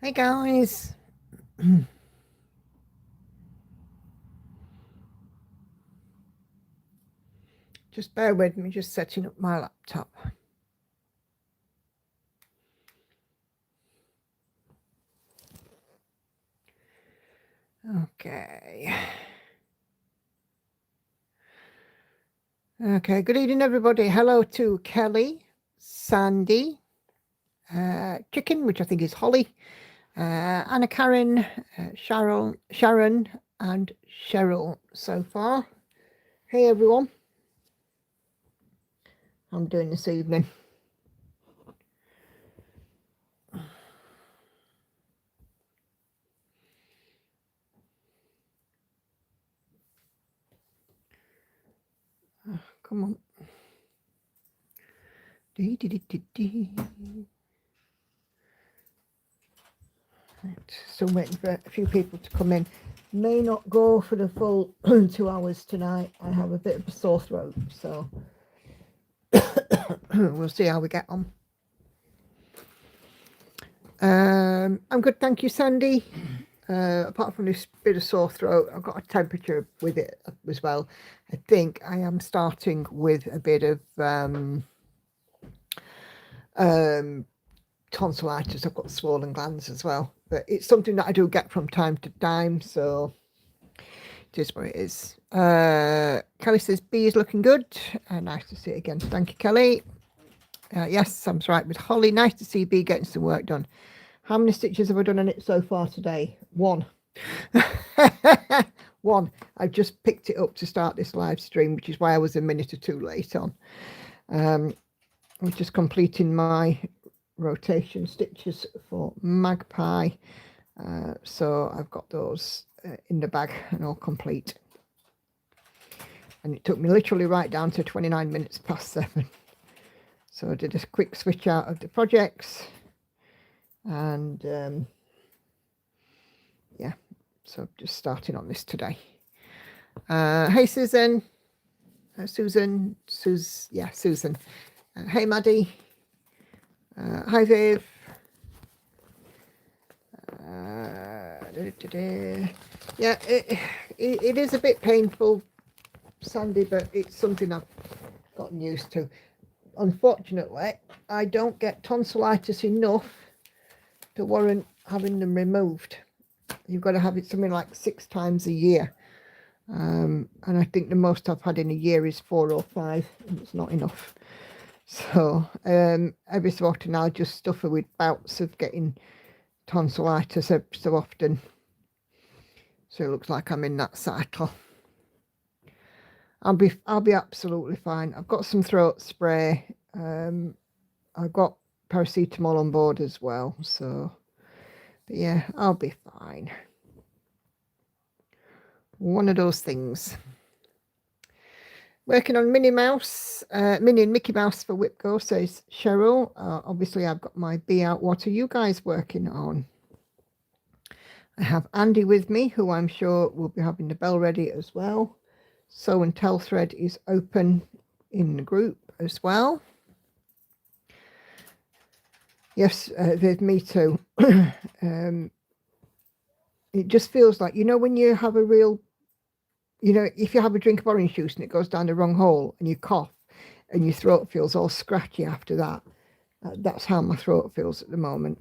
Hey guys, just bear with me, just setting up my laptop. Okay. Okay, good evening everybody. Hello to Kelly, Sandy, Chicken, which I think is Holly, Anna Karen, Sharon, and Cheryl so far. Hey everyone. How I'm doing this evening. Come on. Still waiting for a few people to come in. May not go for the full 2 hours tonight. I have a bit of a sore throat, so we'll see how we get on. I'm good, thank you, Sandy. Apart from this bit of sore throat, I've got a temperature with it as well. I think I am starting with a bit of tonsillitis. I've got swollen glands as well, but it's something that I do get from time to time, so it is what it is. Kelly says B is looking good. Nice to see it again. Thank you, Kelly. Yes, Sam's right with Holly. Nice to see B getting some work done. How many stitches have I done on it so far today? 1. 1. I've just picked it up to start this live stream, which is why I was a minute or 2 late on. I'm just completing my rotation stitches for Magpie. So I've got those in the bag and all complete. And it took me literally right down to 29 minutes past 7. So I did a quick switch out of the projects. And yeah, so just starting on this today. Hey Susan. Susan. Hey Maddie. Hi Viv. Yeah, it is a bit painful, Sandy, but it's something I've gotten used to. Unfortunately, I don't get tonsillitis enough to warrant having them removed. You've got to have it something like 6 times a year. And I think the most I've had in a year is 4 or 5, and it's not enough. So every so often I'll just stuff her with bouts of getting tonsillitis every so often. So it looks like I'm in that cycle. I'll be absolutely fine. I've got some throat spray. I've got paracetamol on board as well. So, but yeah, I'll be fine. One of those things. Working on Minnie and Mickey Mouse for Whipco, says Cheryl. Obviously, I've got my B out. What are you guys working on? I have Andy with me, who I'm sure will be having the bell ready as well. Sew and Tell thread is open in the group as well. Yes, Viv, me too. It just feels like, when you have a real, if you have a drink of orange juice and it goes down the wrong hole and you cough and your throat feels all scratchy after that. That's how my throat feels at the moment.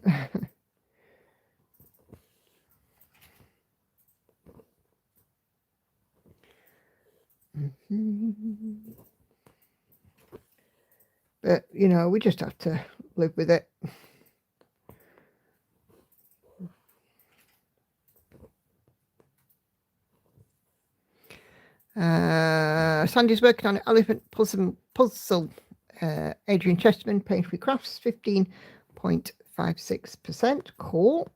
But, we just have to live with it. Sandy's working on an elephant puzzle. Adrian Chesterman, Painfree Crafts, 15.56%. Cool.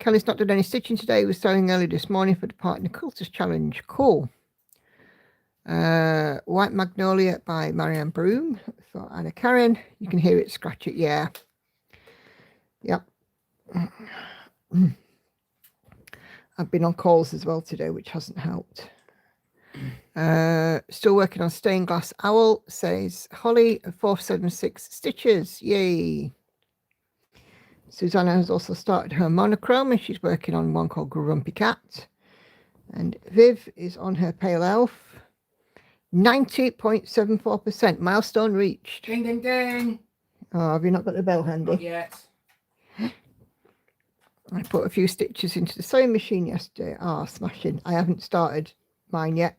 Kelly's not done any stitching today. He was sewing early this morning for the Partner Quilters Challenge. Cool. White Magnolia by Marianne Broom for Anna Karen. You can hear it scratch it. Yeah. Yep. I've been on calls as well today, which hasn't helped. Still working on Stained Glass Owl, says Holly, 476 stitches. Yay. Susanna has also started her monochrome and she's working on one called Grumpy Cat. And Viv is on her Pale Elf. 90.74%. Milestone reached. Ding, ding, ding. Oh, have you not got the bell handy? Not yet. I put a few stitches into the sewing machine yesterday. Oh, smashing. I haven't started mine yet.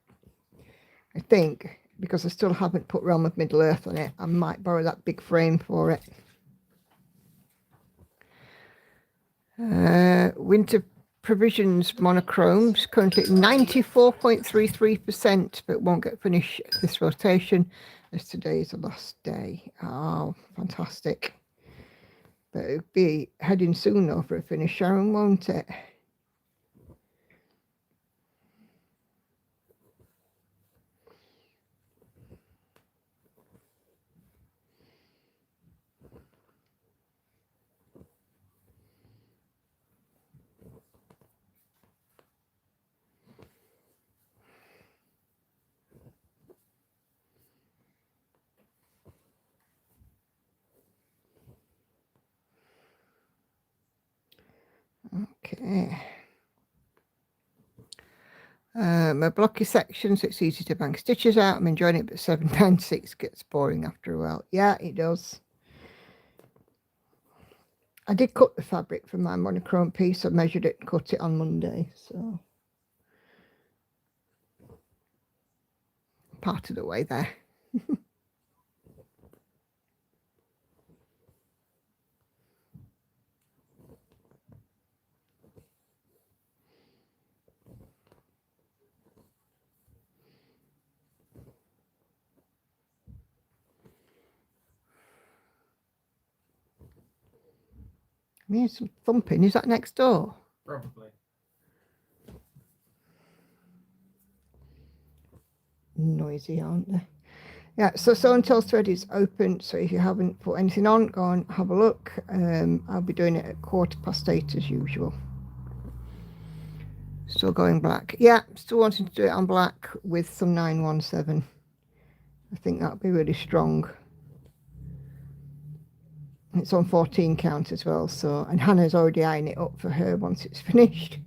I think because I still haven't put Realm of Middle-earth on it. I might borrow that big frame for it. Winter Provisions monochromes currently at 94.33%, but won't get finished this rotation as today is the last day. Oh, fantastic. But it'll be heading soon though for a finish, Sharon, won't it? Okay. My blocky sections, it's easy to bang stitches out. I'm enjoying it, but 796 gets boring after a while. Yeah, it does. I did cut the fabric for my monochrome piece. I measured it and cut it on Monday, so part of the way there. There's some thumping. Is that next door? Probably. Noisy, aren't they? Yeah, so Sew and Tell thread is open. So if you haven't put anything on, go and have a look. I'll be doing it at 8:15 as usual. Still going black. Yeah, still wanting to do it on black with some 917. I think that'd be really strong. It's on 14 count as well, so, and Hannah's already eyeing it up for her once it's finished.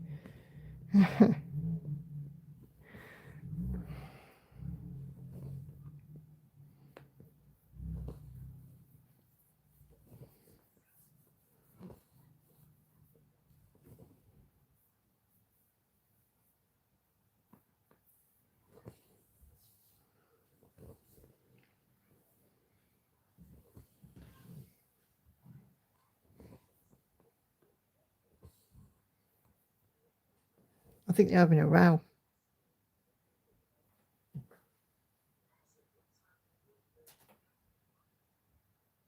I think they're having a row.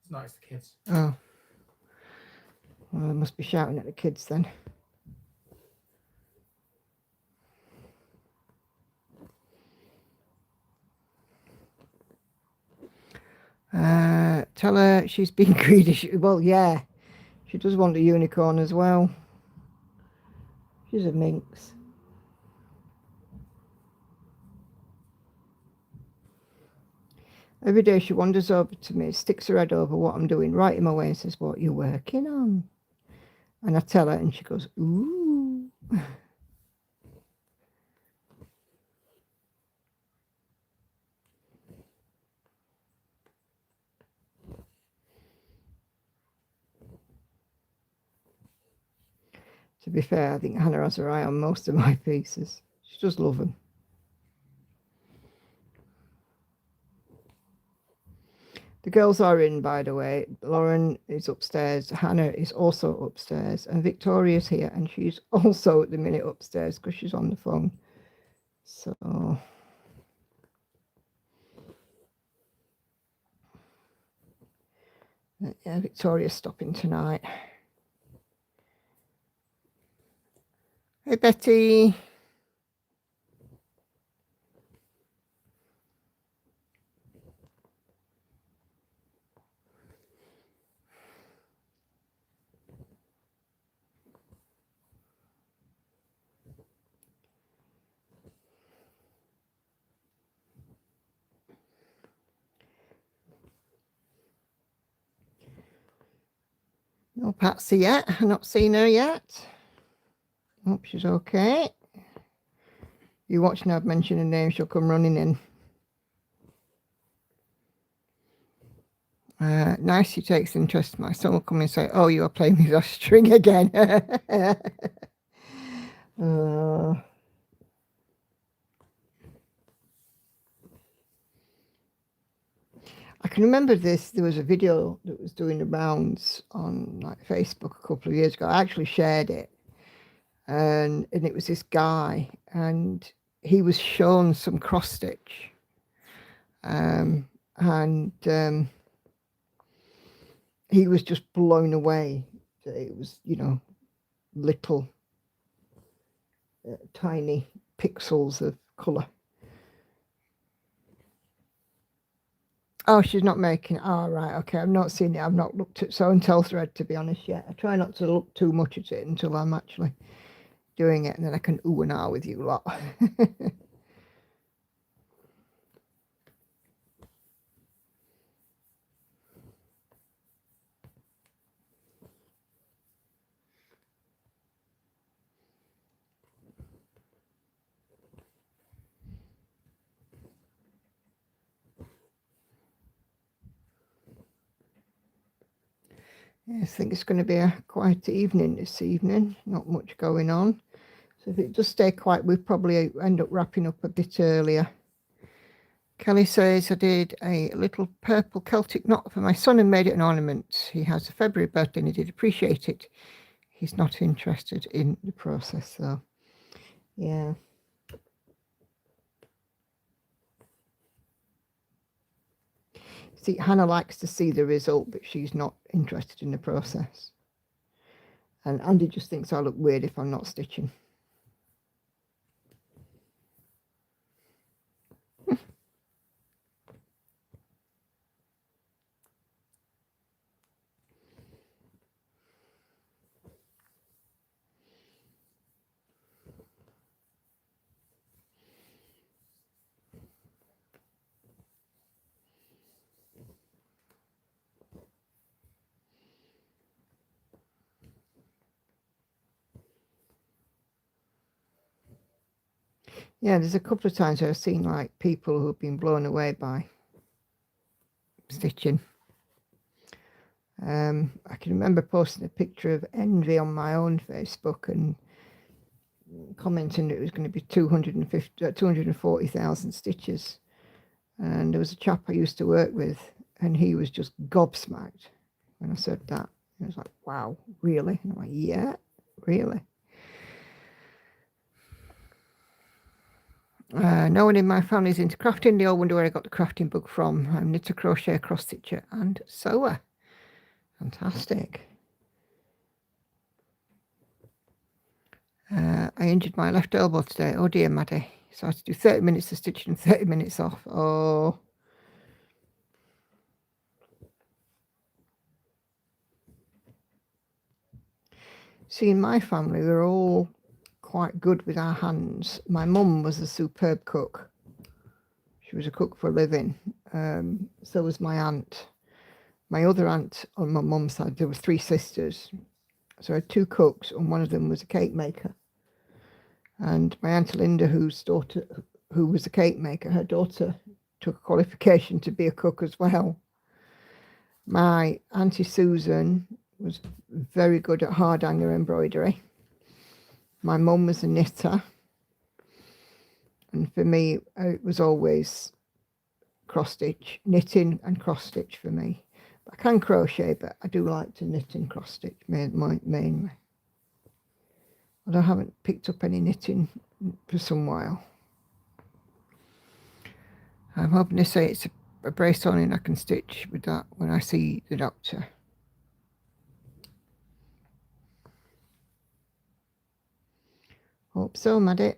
It's not, it's the kids. Oh. Well, they must be shouting at the kids then. Tell her she's being greedy. Well, yeah. She does want a unicorn as well. She's a minx. Every day she wanders over to me, sticks her head over what I'm doing, right in my way and says, "What are you working on?" And I tell her and she goes, "Ooh." To be fair, I think Hannah has her eye on most of my pieces. She does love them. The girls are in, by the way. Lauren is upstairs. Hannah is also upstairs. And Victoria's here. And she's also at the minute upstairs because she's on the phone. So, yeah, Victoria's stopping tonight. Hey, Betty. No Patsy yet. I've not seen her yet. Hope she's okay. You watching her mention her name, she'll come running in. Nice, she takes interest. My son will come and say, oh, you are playing with your string again. I can remember this. There was a video that was doing the rounds on like Facebook a couple of years ago. I actually shared it, and it was this guy, and he was shown some cross stitch, and he was just blown away. It was, you know, little tiny pixels of colour. Oh, she's not making it. Oh, right, okay. I've not seen it. I've not looked at show and tell thread, to be honest, yet. I try not to look too much at it until I'm actually doing it, and then I can ooh and ah with you lot. I think it's going to be a quiet evening this evening. Not much going on. So if it does stay quiet, we'll probably end up wrapping up a bit earlier. Kelly says, I did a little purple Celtic knot for my son and made it an ornament. He has a February birthday and he did appreciate it. He's not interested in the process, so yeah. See, Hannah likes to see the result, but she's not interested in the process. And Andy just thinks I look weird if I'm not stitching. Yeah, there's a couple of times where I've seen like people who've been blown away by stitching. I can remember posting a picture of Envy on my own Facebook and commenting that it was going to be 240,000 stitches. And there was a chap I used to work with, and he was just gobsmacked when I said that. He was like, wow, really? And I'm like, yeah, really. No one in my family is into crafting. They all wonder where I got the crafting bug from. I'm knitter, crochet, cross stitcher, and sewer. Fantastic. I injured my left elbow today. Oh dear, Maddie. So I had to do 30 minutes of stitching and 30 minutes off. Oh. See, in my family, we're all quite good with our hands. My mum was a superb cook. She was a cook for a living. So was my aunt. My other aunt on my mum's side, there were 3 sisters. So I had 2 cooks, and one of them was a cake maker. And my Aunt Linda, who was a cake maker, her daughter took a qualification to be a cook as well. My Auntie Susan was very good at hard hanger embroidery. My mum was a knitter. And for me, it was always cross stitch, knitting and cross stitch for me. I can crochet, but I do like to knit and cross stitch mainly. Although I haven't picked up any knitting for some while. I'm hoping to say it's a brace on and I can stitch with that when I see the doctor. Hope so, Maddie.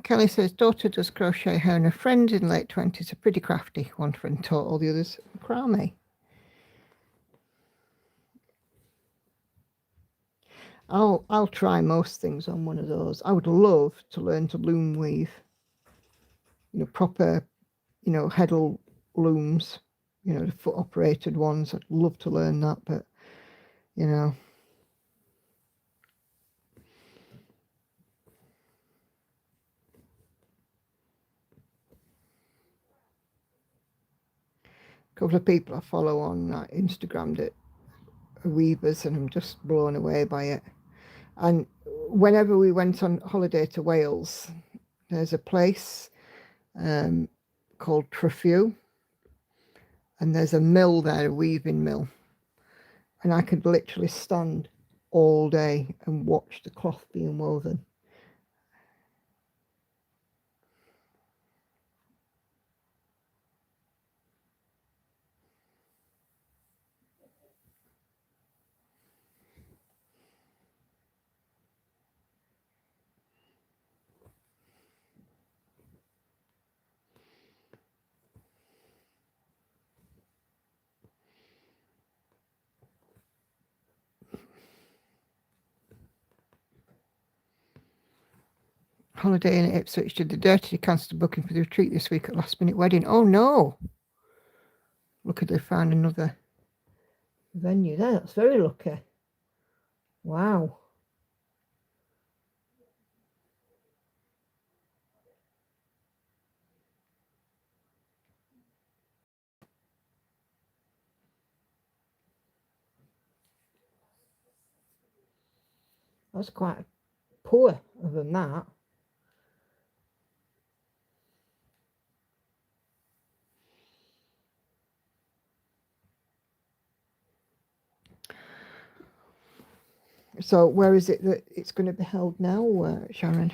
Kelly says, daughter does crochet. Her and a friend in late 20s are pretty crafty. One friend taught all the others macrame. I'll try most things on one of those. I would love to learn to loom weave. Proper, heddle looms, the foot operated ones. I'd love to learn that, but a couple of people I follow on Instagram that are weavers, and I'm just blown away by it. And whenever we went on holiday to Wales, there's a place called Trefew, and there's a mill there, a weaving mill, and I could literally stand all day and watch the cloth being woven. Holiday in Ipswich did the dirty. Cancelled the booking for the retreat this week at last minute wedding. Oh no! Look at they found another venue there. That's very lucky. Wow. That's quite poor of them, that. So where is it that it's going to be held now, Sharon?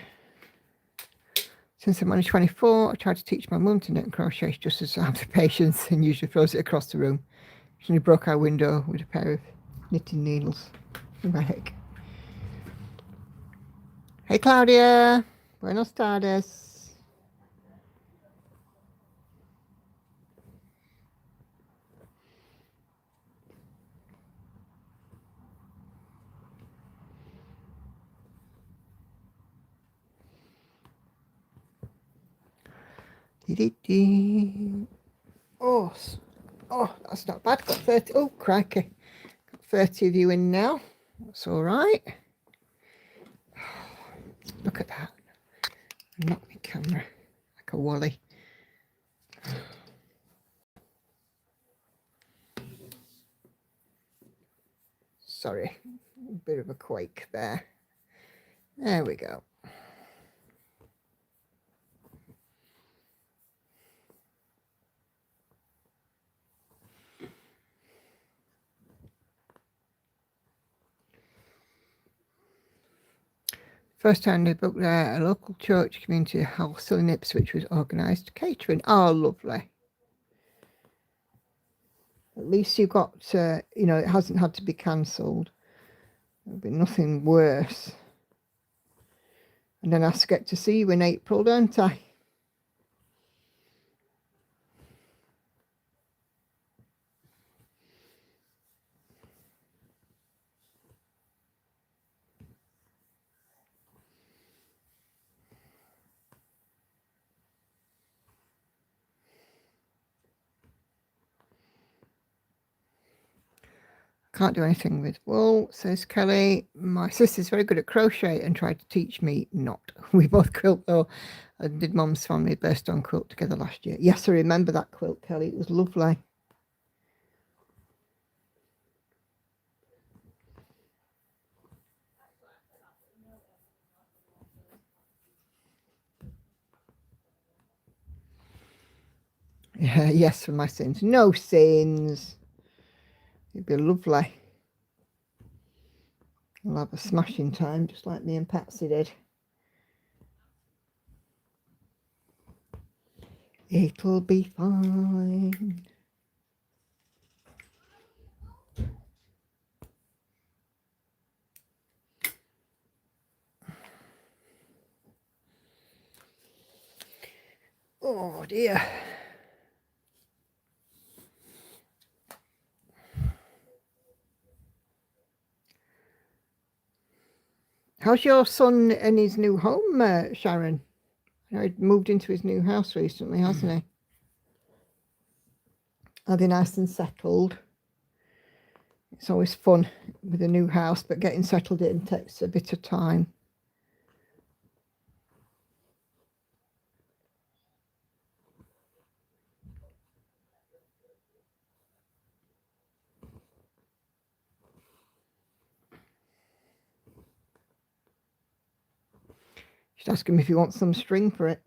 Since I'm only 24, I tried to teach my mum to knit and crochet. She just doesn't have the patience and usually throws it across the room. She only broke our window with a pair of knitting needles. Right. Hey Claudia, buenos tardes. Oh, that's not bad. Got 30. Oh, crikey. Got 30 of you in now. That's all right. Look at that. Knock my camera like a wally. Sorry, a bit of a quake there. There we go. First time they booked there, a local church community house still in Ipswich was organised catering. Oh, lovely. At least you got, it hasn't had to be cancelled. There'll be nothing worse. And then I get to see you in April, don't I? Can't do anything with wool, says Kelly. My sister's very good at crochet and tried to teach me not. We both quilt though. I did Mum's family birthstone quilt together last year. Yes, I remember that quilt, Kelly. It was lovely. Yeah, yes, for my sins. No sins. It'd be lovely. I'll have a smashing time, just like me and Patsy did. It'll be fine. Oh dear. How's your son in his new home, Sharon? You know, he'd moved into his new house recently, hasn't he? Are they nice and settled? It's always fun with a new house, but getting settled in takes a bit of time. Just ask him if he wants some string for it.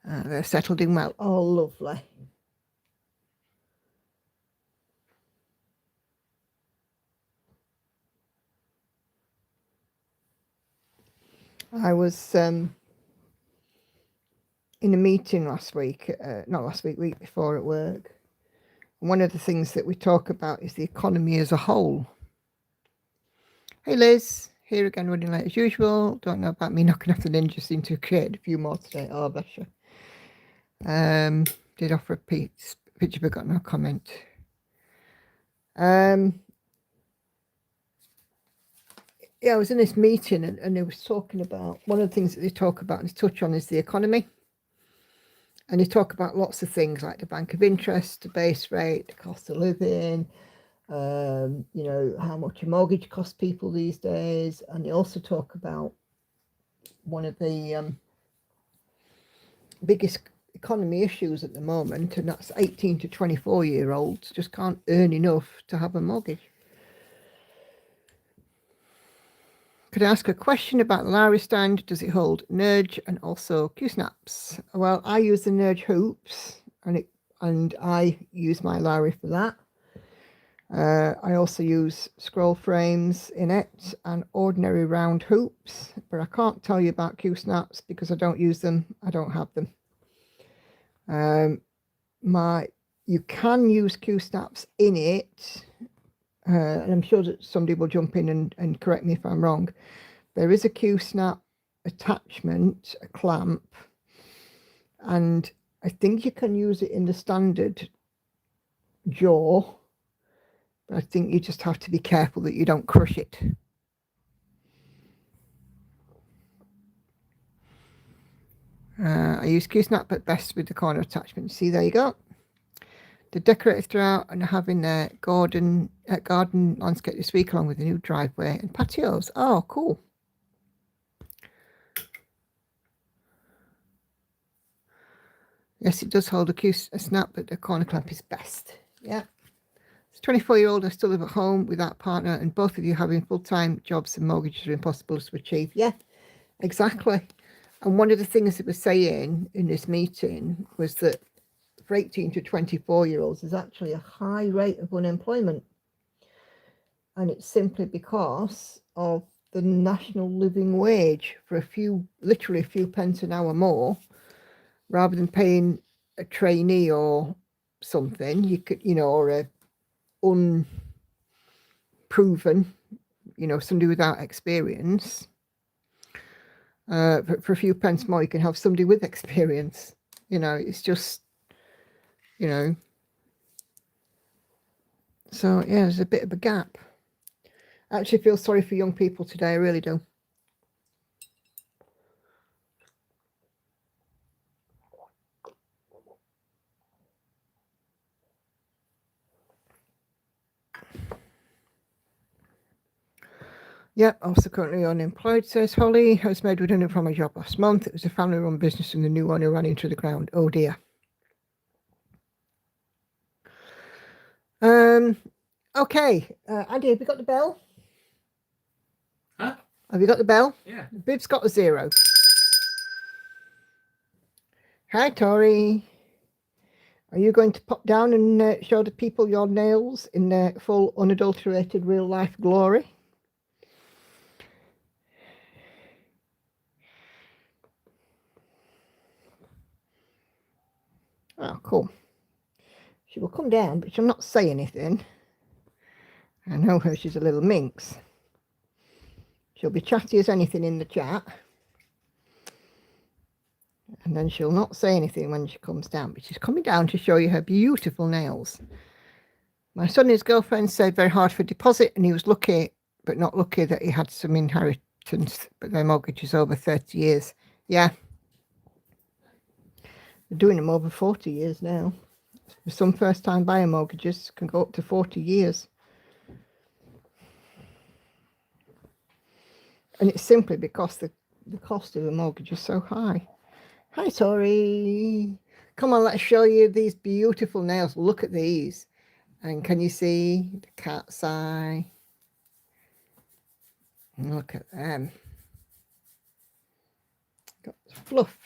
They're settled in well. Oh, lovely. I was in a meeting last week, not last week, week before at work. One of the things that we talk about is the economy as a whole. Hey Liz, here again running late as usual. Don't know about me knocking off the ninja, seem to have created a few more today. Oh, bless you. Did offer a picture but got no comment. Yeah, I was in this meeting and they was talking about, one of the things that they talk about and touch on is the economy. And they talk about lots of things like the bank of interest, the base rate, the cost of living, you know, how much a mortgage costs people these days. And they also talk about one of the biggest economy issues at the moment, and that's 18 to 24-year-olds just can't earn enough to have a mortgage. Could I ask a question about the Lowry stand? Does it hold Nerge and also Q-snaps? Well, I use the Nerge hoops, and I use my Lowry for that. I also use scroll frames in it and ordinary round hoops, but I can't tell you about Q-snaps because I don't use them. I don't have them. You can use Q-snaps in it, and I'm sure that somebody will jump in and correct me if I'm wrong. There is a Q-snap attachment, a clamp, and I think you can use it in the standard jaw, but I think you just have to be careful that you don't crush it. I use Q-snap at best with the corner attachment. See, there you go. The decorators throughout and having their garden landscape this week along with a new driveway and patios. Oh, cool. Yes, it does hold a snap, but the corner clamp is best. Yeah. As a 24-year-old, I still live at home with that partner, and both of you having full-time jobs and mortgages are impossible to achieve. Yeah, exactly. And one of the things that we're saying in this meeting was that for 18 to 24-year-olds, there's actually a high rate of unemployment. And it's simply because of the national living wage for literally a few pence an hour more, rather than paying a trainee or something, you could, or a unproven, somebody without experience. For a few pence more, you can have somebody with experience. It's just, so yeah, there's a bit of a gap. I actually feel sorry for young people today, I really do. Yeah, also currently unemployed, says Holly. I was made redundant from my job last month. It was a family-run business and the new owner ran into the ground. Oh dear. Okay, Andy, have you got the bell? Huh? Have you got the bell? Yeah. Bib's got a 0. Hi, Tori. Are you going to pop down and show the people your nails in their full, unadulterated, real-life glory? Oh, cool. She will come down, but she'll not say anything. I know her, she's a little minx. She'll be chatty as anything in the chat. And then she'll not say anything when she comes down, but she's coming down to show you her beautiful nails. My son and his girlfriend saved very hard for a deposit, and he was lucky, but not lucky that he had some inheritance, but their mortgage is over 30 years. Yeah. They're doing them over 40 years now. Some first-time buyer mortgages can go up to 40 years. And it's simply because the cost of the mortgage is so high. Hi, Tori. Come on, let's show you these beautiful nails. Look at these. And can you see the cat's eye? Look at them. Got fluff.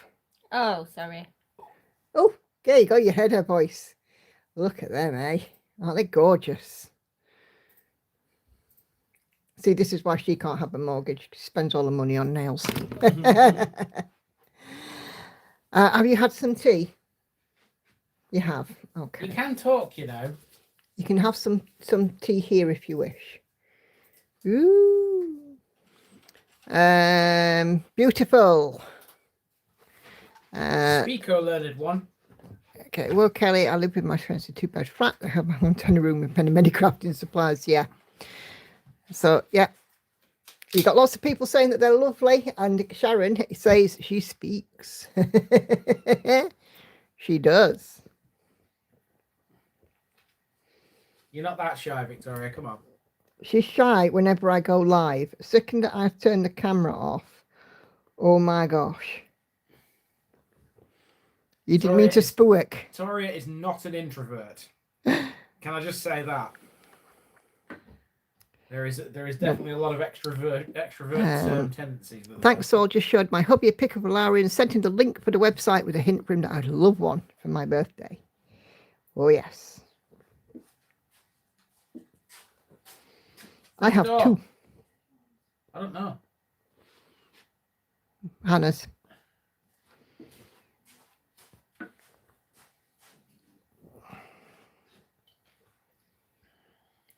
Oh, sorry. Oh, there you go, you heard her voice. Look at them, eh? Aren't they gorgeous? See, this is why she can't have a mortgage. She spends all the money on nails. Have you had some tea? You have? Okay. You can talk, you know. You can have some tea here if you wish. Ooh. Beautiful. Speaker learned one. Okay, well, Kelly, I live with my friends in a 2-bed flat. I have my own tiny room with many crafting supplies. Yeah. So, yeah. You got lots of people saying that they're lovely, and Sharon says she speaks. She does. You're not that shy, Victoria. Come on. She's shy whenever I go live. The second that I've turned the camera off, oh my gosh. You didn't mean to spook. Victoria is not an introvert. Can I just say that? There is definitely a lot of extrovert tendencies. Thanks, all. Just showed my hubby a pic of a Lowry and sent him the link for the website with a hint for him that I'd love one for my birthday. Oh, yes. I have two. I don't know. Hannah's.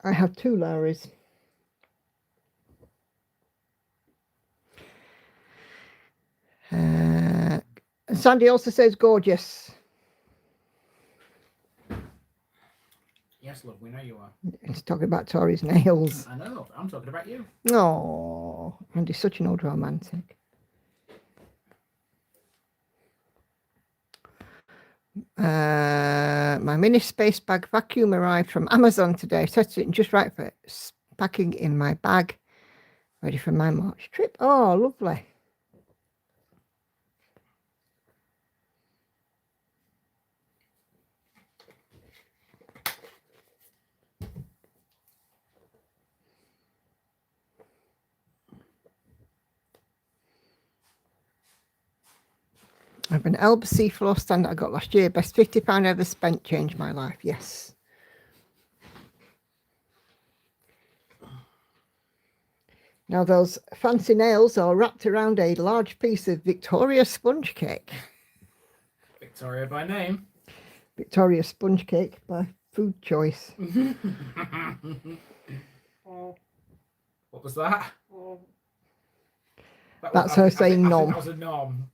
I have two Lowrys. Sandy also says gorgeous. Yes, love, we know you are. He's talking about Tori's nails. I know, I'm talking about you. Oh, Andy's such an old romantic. My mini space bag vacuum arrived from Amazon today. Set it just right for packing in my bag. Ready for my March trip. Oh, lovely. I have an LBC floor stand that I got last year. Best £50 ever spent, changed my life. Yes. Now those fancy nails are wrapped around a large piece of Victoria sponge cake. Victoria by name. Victoria sponge cake by food choice. What was that? That's her saying nom. That was a nom.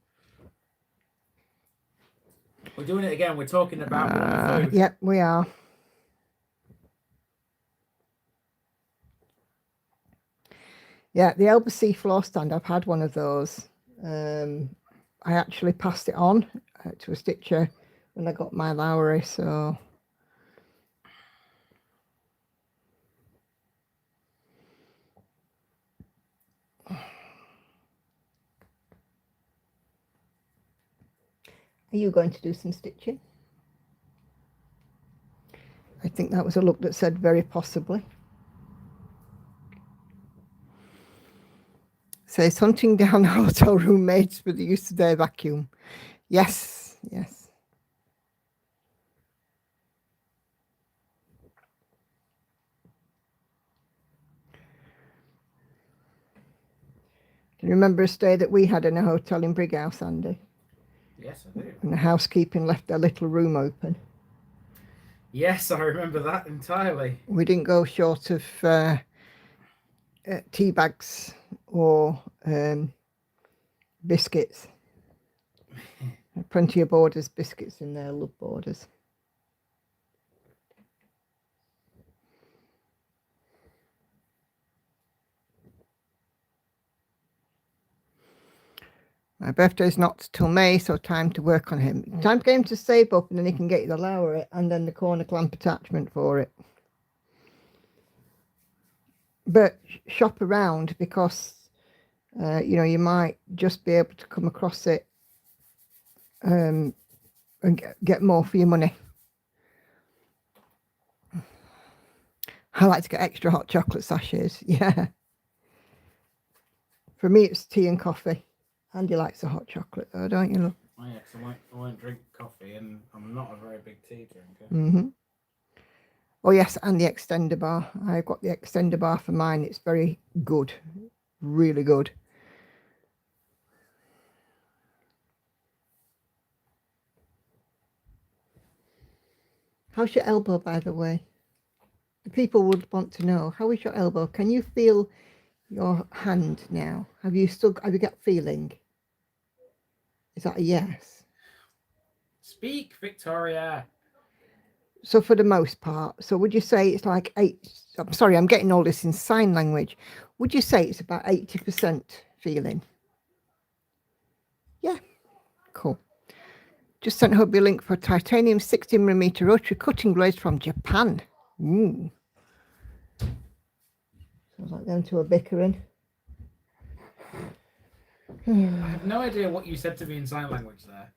We're doing it again. We're talking about food. Yep, we are. Yeah, the LBC floor stand, I've had one of those. I actually passed it on to a stitcher when I got my Lowry, so... Are you going to do some stitching? I think that was a look that said very possibly. Says hunting down hotel room mates for the use of their vacuum. Yes, yes. Can you remember a stay that we had in a hotel in Brighouse, Andy? Yes, I do. And the housekeeping left their little room open. Yes, I remember that entirely. We didn't go short of tea bags or biscuits. Plenty of Borders biscuits in there. Love Borders. My birthday's not till May, so time to work on him. Time to get him to save up, and then he can get you the lower and then the corner clamp attachment for it. But shop around, because you know, you might just be able to come across it and get more for your money. I like to get extra hot chocolate sachets. Yeah. For me, it's tea and coffee. Andy likes the hot chocolate, though, don't you, love? Oh, yeah, because I won't drink coffee, and I'm not a very big tea drinker. Mm-hmm. Oh, yes, and the extender bar. I've got the extender bar for mine. It's very good. Really good. How's your elbow, by the way? The people would want to know. How is your elbow? Can you feel your hand have you got feeling? Is that a yes? Speak, Victoria. So for the most part, so would you say it's like I'm sorry, I'm getting all this in sign language. Would you say it's about 80% feeling? Yeah, cool. Just sent Hubby a link for titanium 60mm rotary cutting blades from Japan. Ooh. Sounds like them two are bickering. I have no idea what you said to me in sign language there.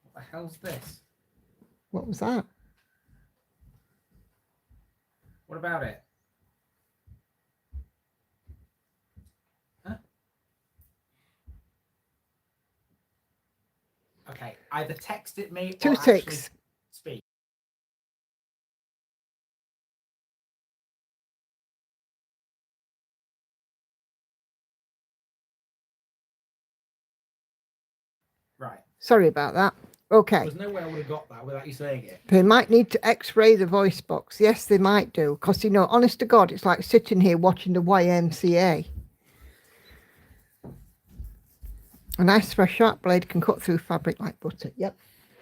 What the hell's this? What was that? What about it? Huh? Okay, either text it me or actually speak. Right. Sorry about that. Okay. There's no way I would have got that without you saying it. They might need to x-ray the voice box. Yes, they might do. Because, you know, honest to God, it's like sitting here watching the YMCA. A nice fresh sharp blade can cut through fabric like butter. Yep.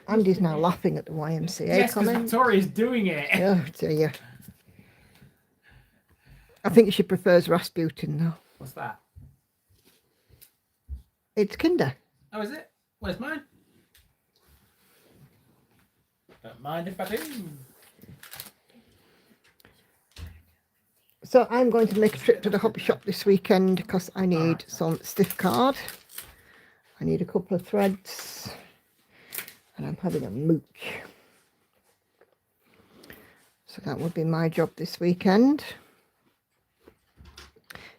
Andy's now laughing at the YMCA yes, because Victoria's doing it. Oh, dear. I think she prefers Rasputin, though. What's that? It's Kinder. Oh, is it? Where's mine? Don't mind if I do. So I'm going to make a trip to the hobby shop this weekend because I need some stiff card. I need a couple of threads. And I'm having a mooch. So that would be my job this weekend.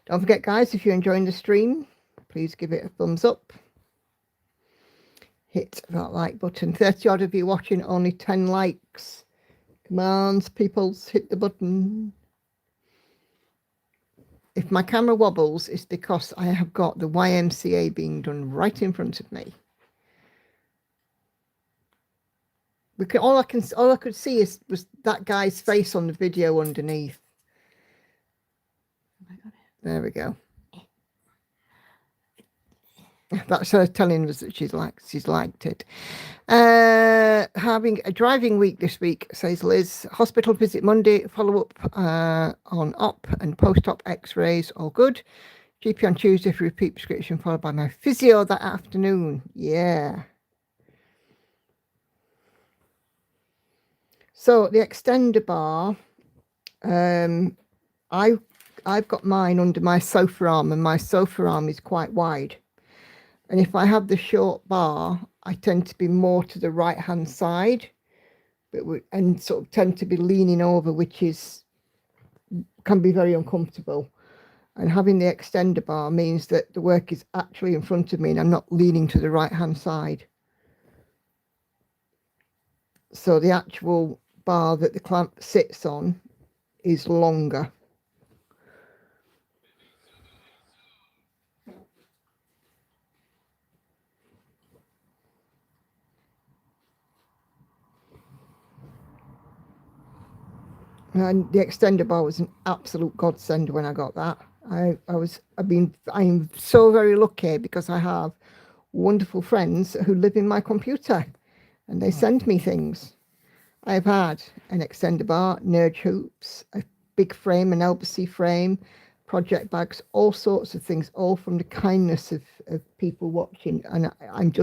Don't forget, guys, if you're enjoying the stream, please give it a thumbs up. Hit that like button. 30 odd of you watching, only 10 likes. Come on, peoples, hit the button. If my camera wobbles, it's because I have got the YMCA being done right in front of me. All I could see was that guy's face on the video underneath. There we go. That's her telling us that she's liked it. Having a driving week this week, says Liz. Hospital visit Monday, follow up on op and post-op x-rays, all good. GP on Tuesday for repeat prescription, followed by my physio that afternoon. Yeah. So the extender bar, I've got mine under my sofa arm, and my sofa arm is quite wide. And if I have the short bar, I tend to be more to the right hand side, and sort of tend to be leaning over, which can be very uncomfortable. And having the extender bar means that the work is actually in front of me and I'm not leaning to the right hand side. So the actual bar that the clamp sits on is longer. And the extender bar was an absolute godsend when I got that. I'm so very lucky because I have wonderful friends who live in my computer and they send me things. I've had an extender bar, nerd hoops, a big frame, an LBC frame, project bags, all sorts of things, all from the kindness of people watching. And I'm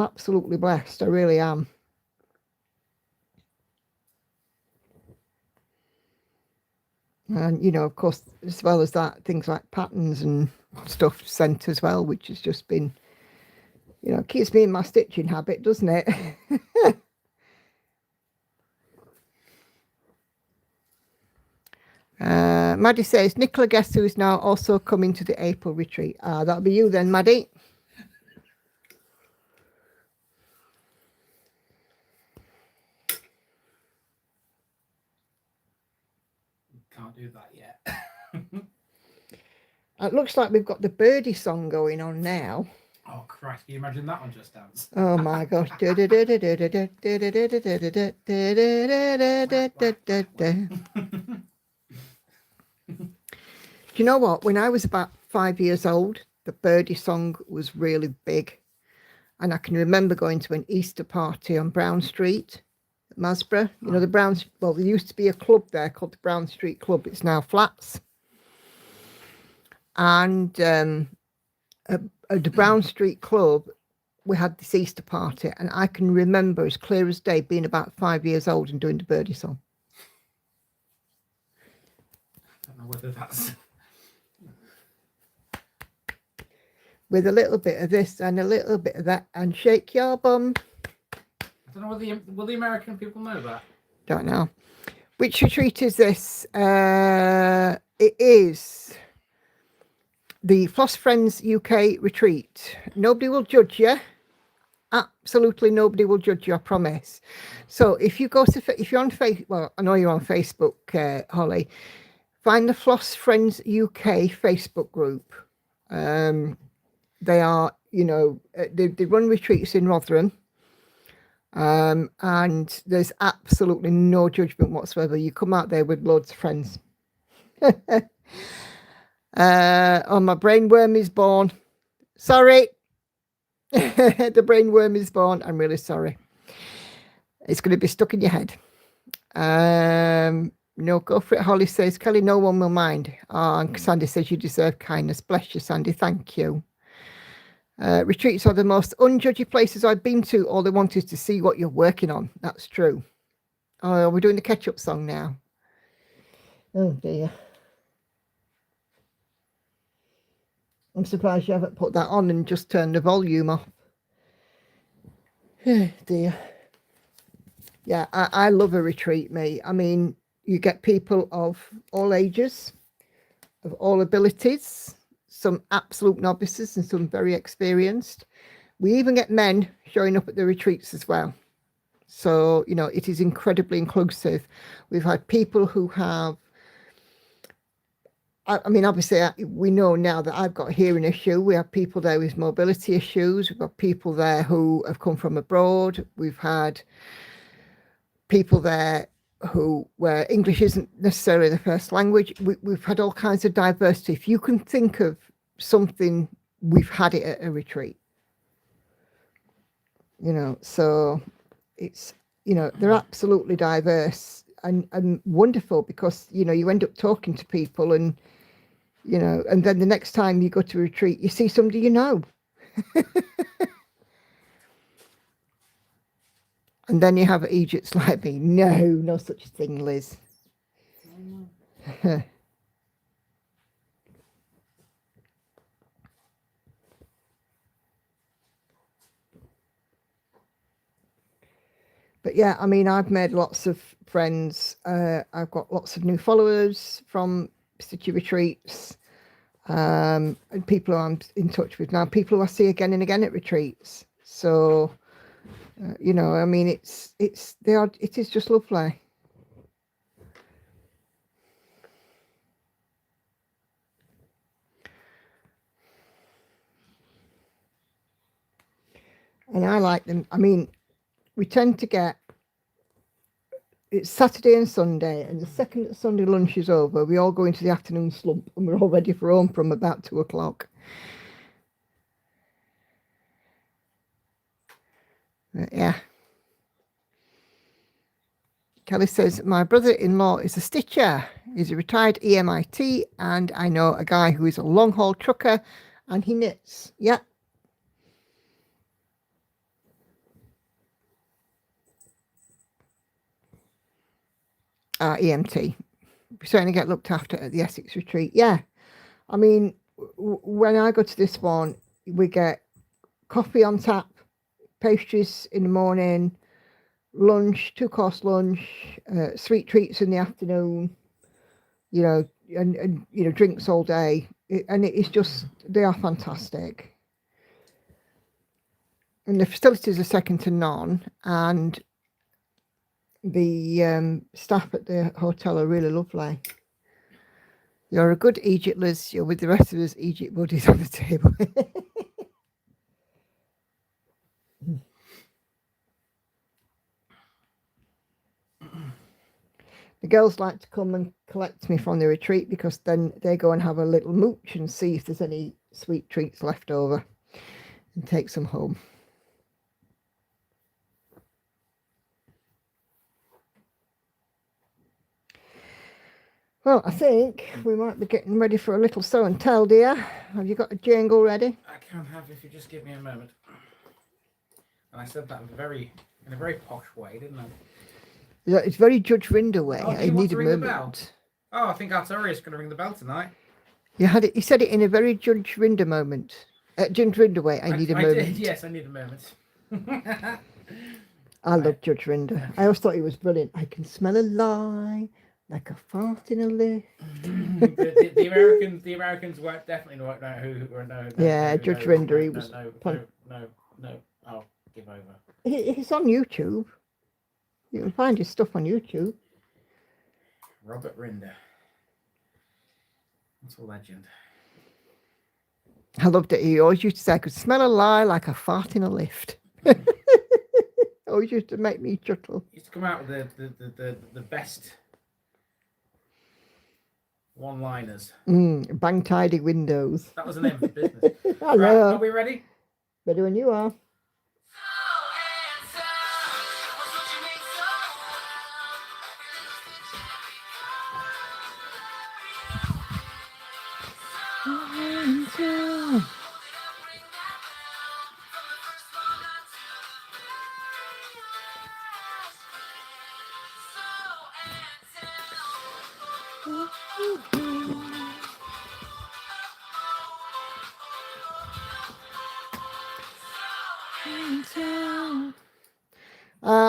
absolutely blessed. I really am. And, you know, of course, as well as that, things like patterns and stuff sent as well, which has just been, you know, keeps me in my stitching habit, doesn't it? Maddie says, Nicola guest who is now also coming to the April retreat. That'll be you then, Maddie. Can't do that yet. It looks like we've got the birdie song going on now. Oh Christ, can you imagine that on Just Dance? Oh my gosh. Do you know what? When I was about 5 years old, the birdie song was really big. And I can remember going to an Easter party on Brown Street, Masborough. You know, there used to be a club there called the Brown Street Club. It's now flats. And at the Brown Street Club, we had this Easter party. And I can remember as clear as day being about 5 years old and doing the birdie song. I don't know whether that's... With a little bit of this and a little bit of that, and shake your bum. I don't know whether will the American people know that. Don't know. Which retreat is this? It is the Floss Friends UK retreat. Nobody will judge you. Absolutely nobody will judge you, I promise. So if you go to, if you're on Facebook, well, I know you're on Facebook, Holly, find the Floss Friends UK Facebook group. They are, you know, they run retreats in Rotherham. And there's absolutely no judgment whatsoever. You come out there with loads of friends. Oh, my brainworm is born. Sorry. The brainworm is born. I'm really sorry. It's going to be stuck in your head. No, go for it. Holly says, Kelly, no one will mind. Oh, and Sandy says, you deserve kindness. Bless you, Sandy. Thank you. Retreats are the most unjudgy places I've been to. All they want is to see what you're working on. That's true. Oh, we're doing the ketchup song now. Oh dear. I'm surprised you haven't put that on and just turned the volume off. Oh dear. Yeah, I love a retreat, mate. I mean, you get people of all ages, of all abilities, some absolute novices and some very experienced. We even get men showing up at the retreats as well. So, you know, it is incredibly inclusive. We've had people who have, I mean, obviously, we know now that I've got a hearing issue. We have people there with mobility issues. We've got people there who have come from abroad. We've had people there where English isn't necessarily the first language. We've had all kinds of diversity. If you can think of something, we've had it at a retreat. You know, so it's, you know, they're absolutely diverse and wonderful because, you know, you end up talking to people and, you know, and then the next time you go to a retreat, you see somebody you know. And then you have Egypt's like me. No such thing, Liz. But yeah, I mean, I've made lots of friends. I've got lots of new followers from city retreats, and people who I'm in touch with now, people who I see again and again at retreats. So, you know, I mean, it is just lovely. And I like them. I mean, we tend to get, it's Saturday and Sunday, and the second that Sunday lunch is over, we all go into the afternoon slump, and we're all ready for home from about 2 o'clock. Yeah. Kelly says, my brother-in-law is a stitcher. He's a retired EMIT, and I know a guy who is a long-haul trucker, and he knits. Yeah. EMT. We certainly get looked after at the Essex retreat. Yeah. I mean, when I go to this one, we get coffee on tap, pastries in the morning, lunch, 2-course lunch, sweet treats in the afternoon, and drinks all day. And it is just, they are fantastic. And the facilities are second to none. And the staff at the hotel are really lovely. You're a good Egypt, Liz. You're with the rest of us Egypt buddies on the table. The girls like to come and collect me from the retreat because then they go and have a little mooch and see if there's any sweet treats left over and take some home. Well, I think we might be getting ready for a little show and tell, dear. Have you got a jingle ready? I can have if you just give me a moment. And I said that in a very posh way, didn't I? Yeah, it's very Judge Rinder way. Oh, I need a moment. Oh, I think Artorius is going to ring the bell tonight. You had it. He said it in a very Judge Rinder moment. Judge Rinder way. I need a moment. Did, yes, I need a moment. I love Judge Rinder. I always thought he was brilliant. I can smell a lie like a fart in a lift. the Americans won't definitely know who. Yeah, Judge Rinder. He was. No. I'll give over. He's on YouTube. You can find his stuff on YouTube. Robert Rinder. That's a legend. I loved it. He always used to say, I could smell a lie like a fart in a lift. Always used to make me chuckle. He used to come out with the best one-liners. Bang tidy windows. That was the name of the business. I know. Right, are we ready? Ready when you are.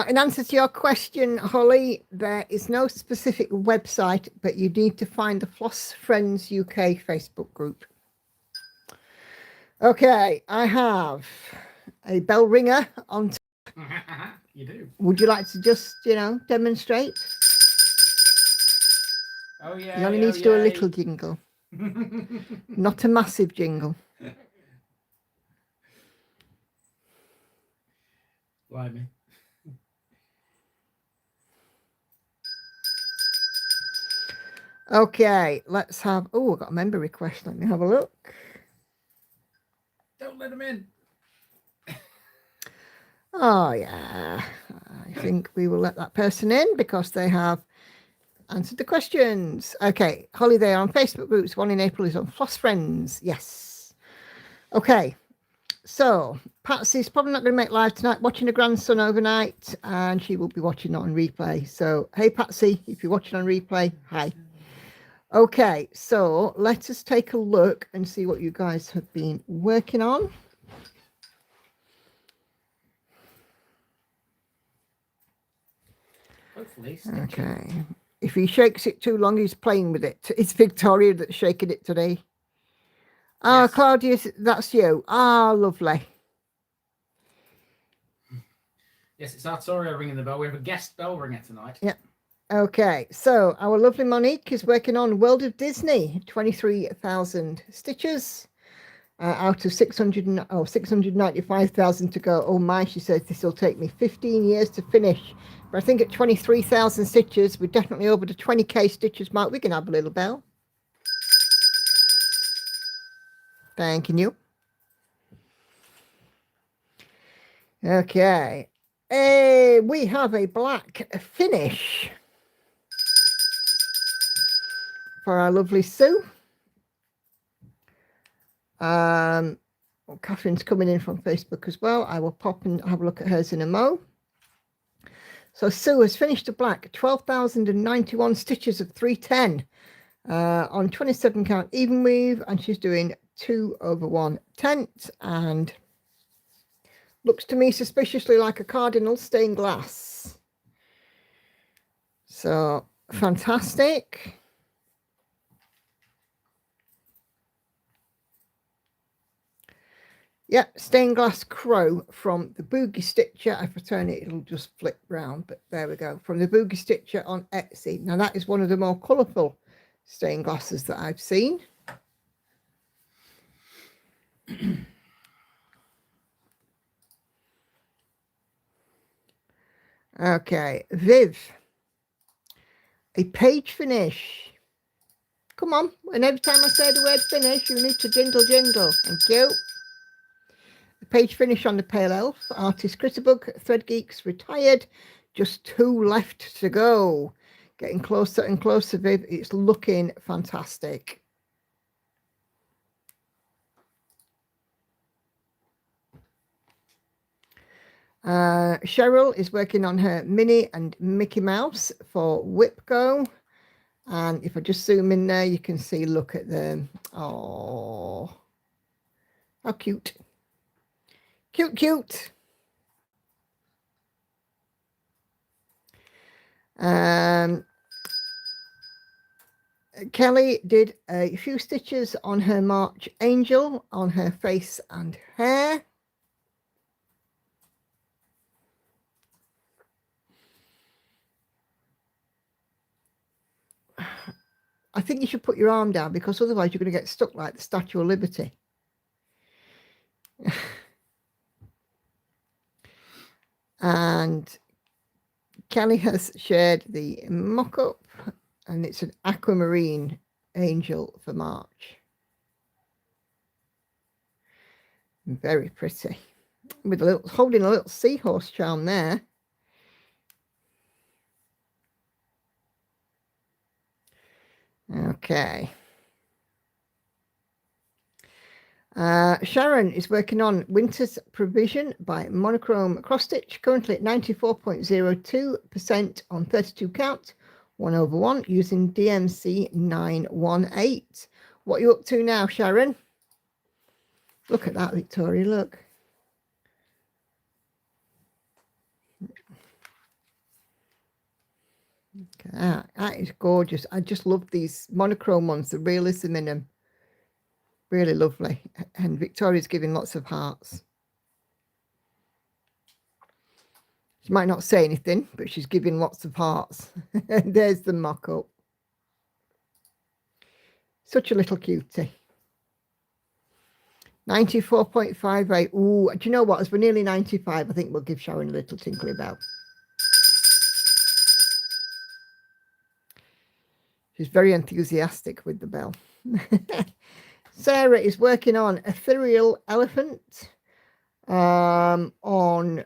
In answer to your question, Holly, there is no specific website, but you need to find the Floss Friends UK Facebook group. Okay, I have a bell ringer on. You do. Would you like to just, demonstrate? Oh yeah. You only need to do a little jingle, not a massive jingle. Blimey. Okay, let's have. Oh, I've got a member request. Let me have a look. Don't let them in. Oh, yeah. I think we will let that person in because they have answered the questions. Okay, Holly, they are on Facebook groups. One in April is on Floss Friends. Yes. Okay, so Patsy's probably not going to make live tonight, watching her grandson overnight, and she will be watching it on replay. So, hey, Patsy, if you're watching on replay, hi. Okay, so let us take a look and see what you guys have been working on. Hopefully. Okay. If he shakes it too long, he's playing with it. It's Victoria that's shaking it today. Ah, yes. Claudia, that's you. Ah, lovely. Yes, it's Artoria ringing the bell. We have a guest bell ringer tonight. Yeah. Okay, so our lovely Monique is working on World of Disney, 23,000 stitches. out of 695,000 to go. Oh my, she says this will take me 15 years to finish. But I think at 23,000 stitches, we're definitely over the 20k stitches mark. We can have a little bell. Thank you. Okay. We have a black finish for our lovely Sue. Well, Catherine's coming in from Facebook as well. I will pop and have a look at hers in a mo. So Sue has finished the black, 12,091 stitches of 310 on 27 count even weave, and she's doing 2 over 1 tent, and looks to me suspiciously like a cardinal stained glass. So fantastic. Yep, stained glass crow from the Boogie Stitcher. If I turn it, it'll just flip round, but there we go. From the Boogie Stitcher on Etsy. Now that is one of the more colourful stained glasses that I've seen. Okay, Viv. A page finish. Come on, and every time I say the word finish, you need to jingle jingle. Thank you. The page finish on the Pale Elf. Artist Critterbug, Thread Geeks retired. Just 2 left to go. Getting closer and closer, Viv. It's looking fantastic. Cheryl is working on her Minnie and Mickey Mouse for Whip Go. And if I just zoom in there, you can see, look at them. Oh, how cute. Cute, cute. Kelly did a few stitches on her March Angel on her face and hair. I think you should put your arm down, because otherwise you're going to get stuck like the Statue of Liberty. And Kelly has shared the mock-up, and it's an aquamarine angel for March. Very pretty, with a little, holding a little seahorse charm there. Okay. Sharon is working on Winter's Provision by Monochrome Cross Stitch, currently at 94.02% on 32 count, 1 over 1, using DMC 918. What are you up to now, Sharon? Look at that, Victoria, look. Okay, that is gorgeous. I just love these monochrome ones, the realism in them. Really lovely. And Victoria's giving lots of hearts. She might not say anything, but she's giving lots of hearts. And there's the mock-up. Such a little cutie. 94.58. Ooh, do you know what? As we're nearly 95, I think we'll give Sharon a little tinkly bell. She's very enthusiastic with the bell. Sarah is working on Ethereal Elephant on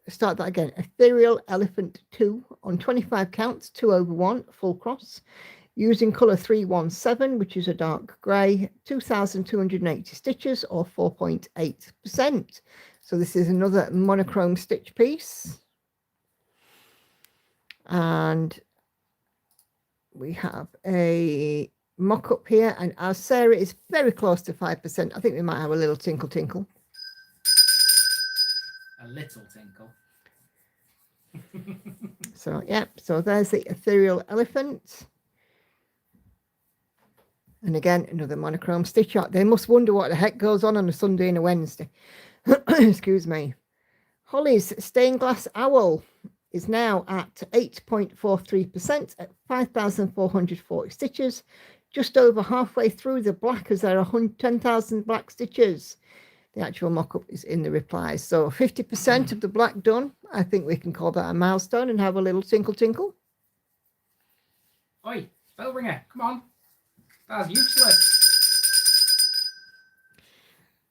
start that again. Ethereal Elephant 2 on 25 counts, 2 over 1, full cross, using colour 317, which is a dark grey, 2,280 stitches or 4.8%. So this is another monochrome stitch piece. And we have a mock-up here, and as Sarah is very close to 5%, I think we might have a little tinkle tinkle. A little tinkle. So yeah, so there's the Ethereal Elephant. And again, another monochrome stitch out. They must wonder what the heck goes on a Sunday and a Wednesday. Excuse me. Holly's Stained Glass Owl is now at 8.43% at 5,440 stitches, just over halfway through the black, as there are 10,000 black stitches. The actual mock-up is in the replies. So 50% of the black done. I think we can call that a milestone and have a little tinkle tinkle. Oi, bell ringer, come on. That's useless.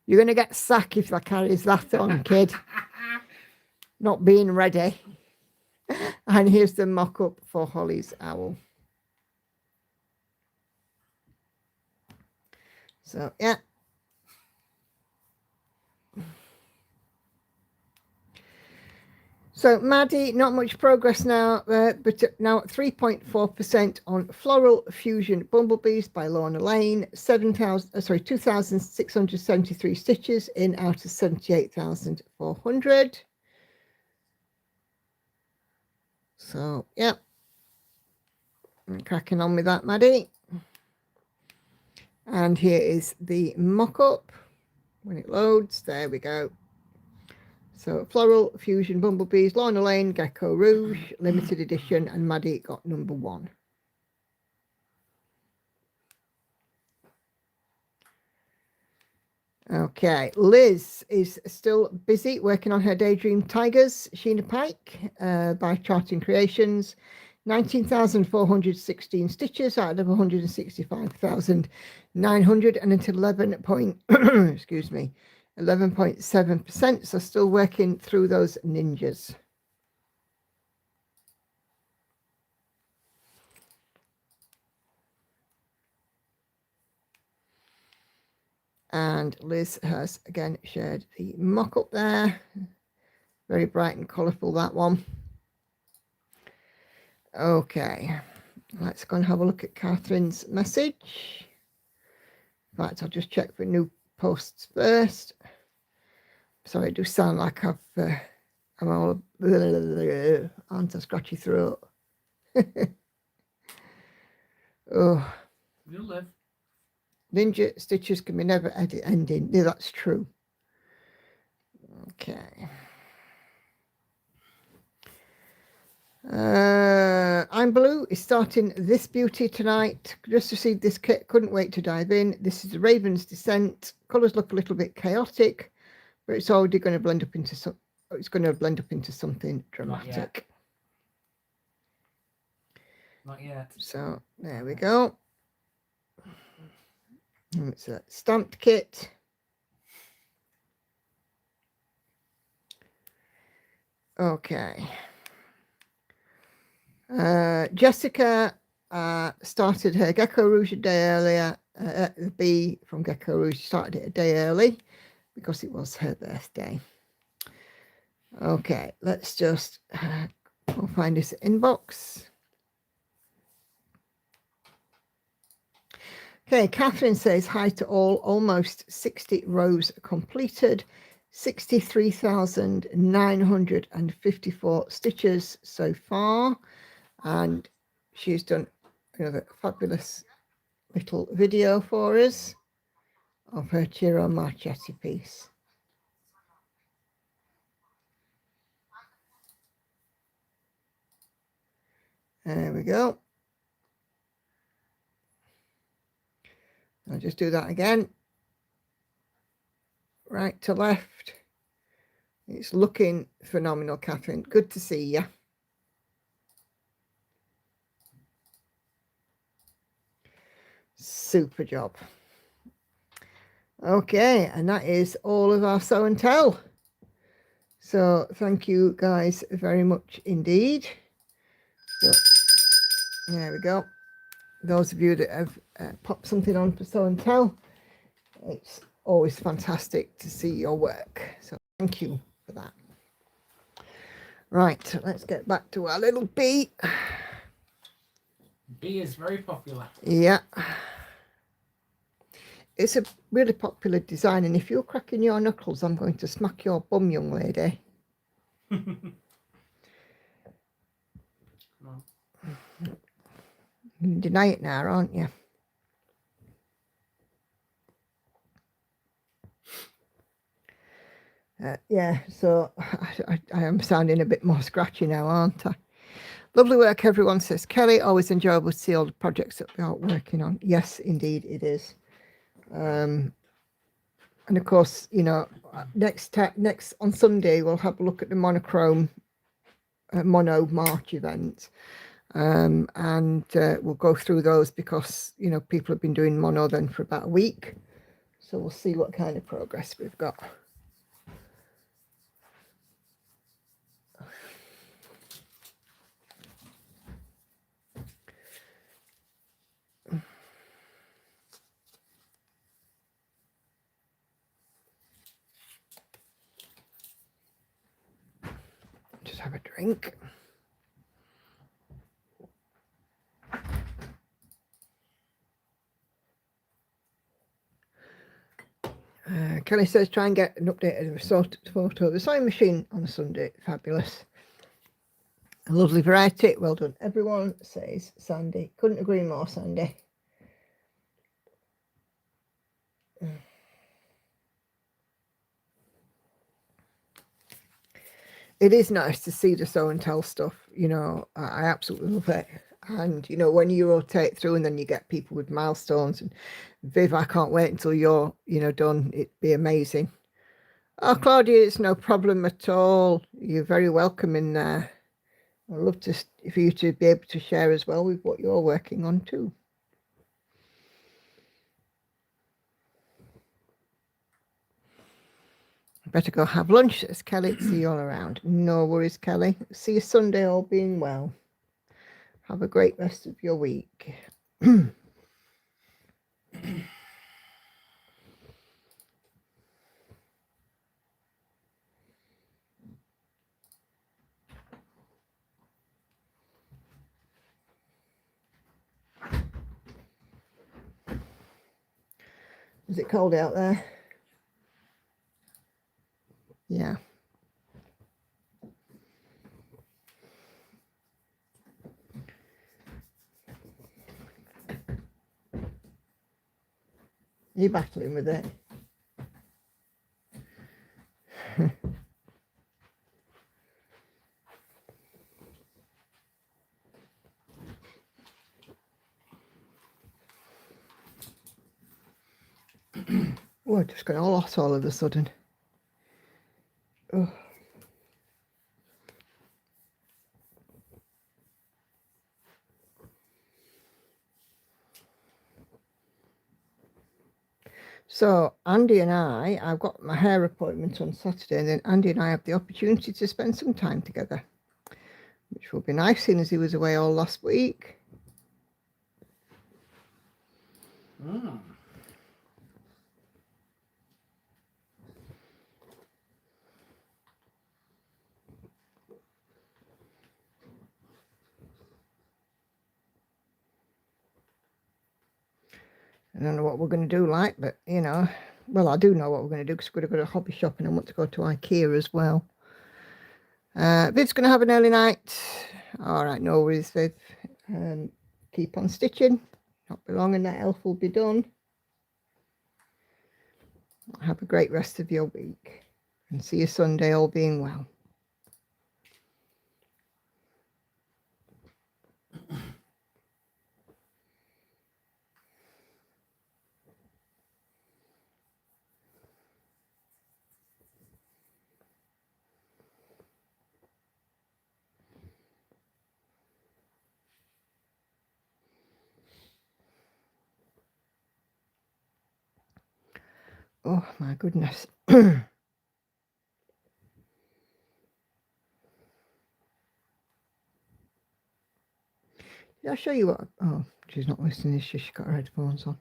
You're going to get sacked if that carries that on, kid. Not being ready. And here's the mock-up for Holly's owl. So, yeah. So Maddie, not much progress now, but now at 3.4% on Floral Fusion Bumblebees by Lorna Lane, 2,673 stitches in out of 78,400. So yeah, I'm cracking on with that, Maddie. And here is the mock-up when it loads. There we go. So Floral Fusion Bumblebees, Lorna Lane, Gecko Rouge, limited edition, and Maddie got number 1. Okay, Liz is still busy working on her Daydream Tigers, Sheena Pike by Charting Creations. 19,416 stitches out of 165,900 and at 11.7%, so still working through those ninjas. And Liz has again shared the mock-up there. Very bright and colourful, that one. Okay, let's go and have a look at Catherine's message. In fact, I'll just check for new posts first. Sorry, I do sound like I'm all aren't a scratchy throat. Oh, You'll live. Ninja stitches can be never ending. Yeah, that's true. Okay. I'm Blue is starting this beauty tonight. Just received this kit, couldn't wait to dive in. This is the Raven's Descent. Colours look a little bit chaotic, but it's already going to blend up into something dramatic. Not yet. So there we go. And it's a stamped kit. Okay. Jessica started her Gecko Rouge a day earlier. The bee from Gecko Rouge started it a day early because it was her birthday. Okay, let's just we'll find this inbox. Okay, Catherine says hi to all. Almost 60 rows completed. 63,954 stitches so far. And she's done another fabulous little video for us of her Ciro Marchetti piece. There we go. I'll just do that again. Right to left. It's looking phenomenal, Catherine. Good to see you. Super job. Okay, and that is all of our show and tell. So thank you guys very much indeed. So, there we go. Those of you that have popped something on for show and tell, it's always fantastic to see your work. So thank you for that. Right, let's get back to our little bee. Bee is very popular. Yeah. It's a really popular design, and if you're cracking your knuckles, I'm going to smack your bum, young lady. No. You deny it now, aren't you? Yeah, so I am sounding a bit more scratchy now, aren't I? Lovely work, everyone, says Kelly. Always enjoyable to see all the projects that we are working on. Yes, indeed, it is. And of course, you know, next on Sunday, we'll have a look at the monochrome mono March event. And we'll go through those because, you know, people have been doing mono then for about a week. So we'll see what kind of progress we've got. Just have a drink. Kelly says, try and get an updated photo of the sewing machine on a Sunday. Fabulous. A lovely variety. Well done, everyone, says Sandy. Couldn't agree more, Sandy. It is nice to see the show and tell stuff. You know, I absolutely love it. And, you know, when you rotate through and then you get people with milestones. And Viv, I can't wait until you're, you know, done. It'd be amazing. Oh, Claudia, it's no problem at all. You're very welcome in there. I'd love to for you to be able to share as well with what you're working on too. I better go have lunch, says Kelly. See you all around. No worries, Kelly. See you Sunday, all being well. Have a great rest of your week. Is it cold out there? Yeah. You're battling with it. Oh, I just got all hot all of a sudden. Oh. So Andy and I've got my hair appointment on Saturday, and then Andy and I have the opportunity to spend some time together, which will be nice, seeing as he was away all last week. I don't know what we're going to do, like, but, you know, well, I do know what we're going to do because we're going to go to hobby shop and I want to go to IKEA as well. Viv's going to have an early night. All right, no worries, Viv. Keep on stitching. Not be long and that elf will be done. Have a great rest of your week and see you Sunday, all being well. Oh my goodness. Did I show you what? Oh, she's not listening. She's got her headphones on.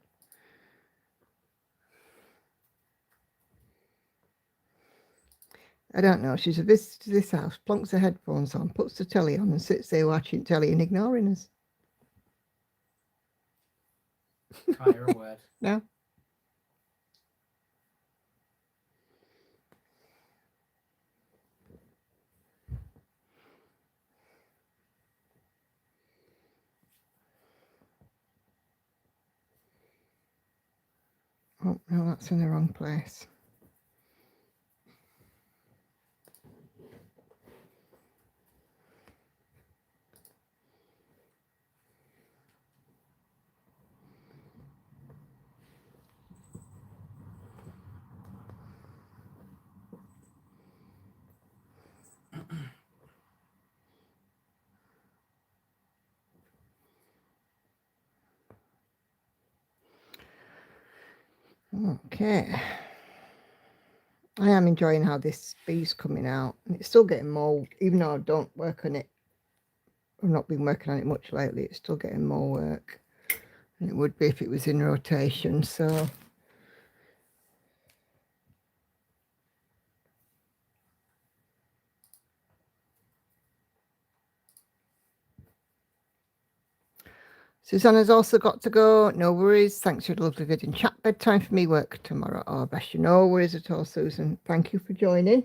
I don't know. She's a visitor to this house, plonks her headphones on, puts the telly on and sits there watching telly and ignoring us. Can't hear a word. No. Oh, no, that's in the wrong place. Okay. I am enjoying how this bee's coming out. And it's still getting more, even though I don't work on it. I've not been working on it much lately. It's still getting more work than it would be if it was in rotation. So Susanna's also got to go. No worries. Thanks for the lovely video and chat. Bedtime for me. Work tomorrow. Oh, bless you. No worries at all, Susan. Thank you for joining.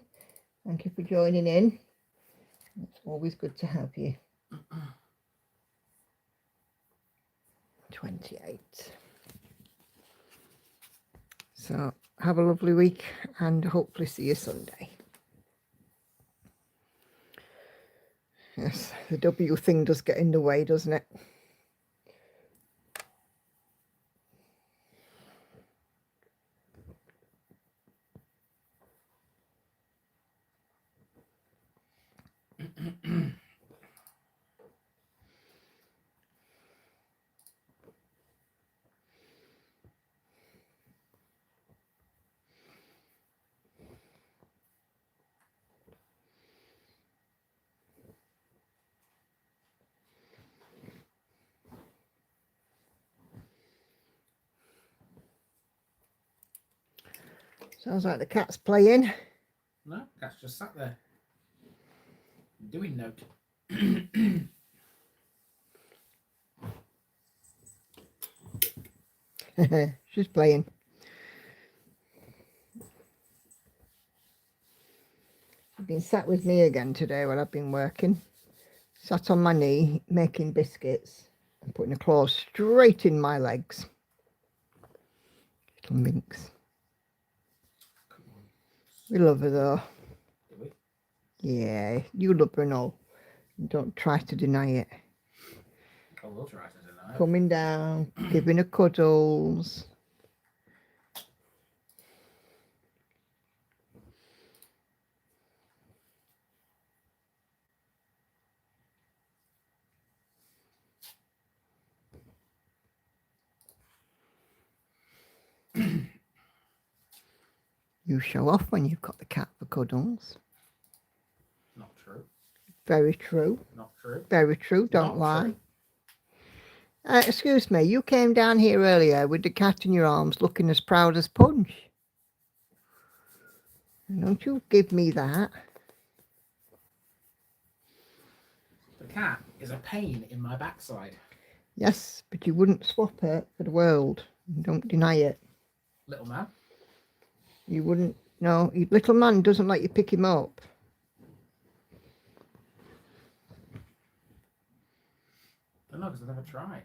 Thank you for joining in. It's always good to have you. 28. So have a lovely week and hopefully see you Sunday. Yes, the W thing does get in the way, doesn't it? Sounds like the cat's playing. No, cat's just sat there doing note. She's playing. She's been sat with me again today while I've been working. Sat on my knee making biscuits and putting her claws straight in my legs. Little minx. We love her though. Do we? Yeah, you love her and all. Don't try to deny it. I will try to deny it. Coming down, giving her cuddles. You show off when you've got the cat for cuddles. Not true. Very true. Not true. Very true. Don't Not lie. true. Excuse me, you came down here earlier with the cat in your arms looking as proud as Punch. Don't you give me that. The cat is a pain in my backside. Yes, but you wouldn't swap her for the world. Don't deny it. Little man. You wouldn't. No, little man doesn't let you pick him up. I don't know, because I've never tried.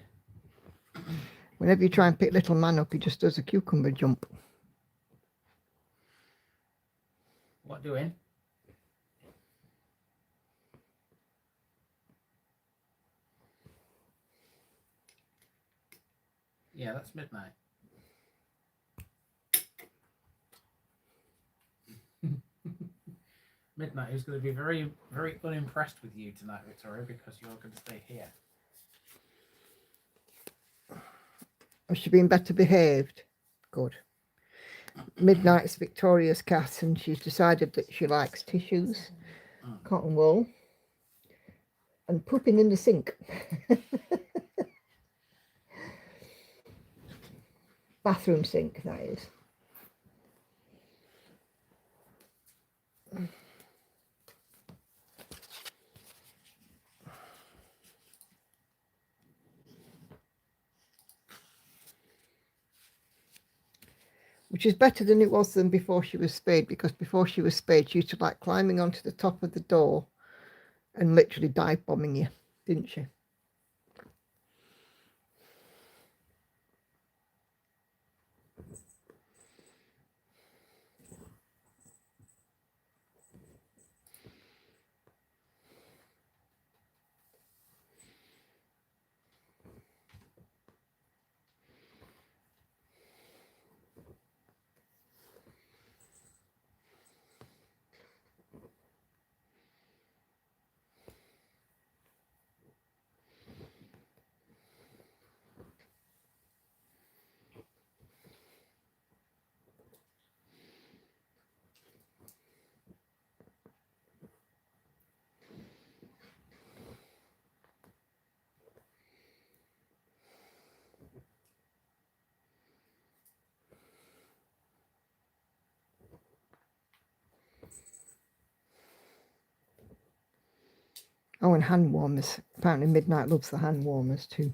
Whenever you try and pick little man up, he just does a cucumber jump. What doing? Yeah, that's midnight. Midnight is going to be very, very unimpressed with you tonight, Victoria, because you're going to stay here. Has she been better behaved? Good. Midnight's Victoria's cat, and she's decided that she likes tissues, cotton wool, and pooping in the sink. Bathroom sink, that is. Which is better than it was than before she was spayed, because before she was spayed, she used to like climbing onto the top of the door and literally dive bombing you, didn't she? Oh, and hand warmers. Apparently Midnight loves the hand warmers too.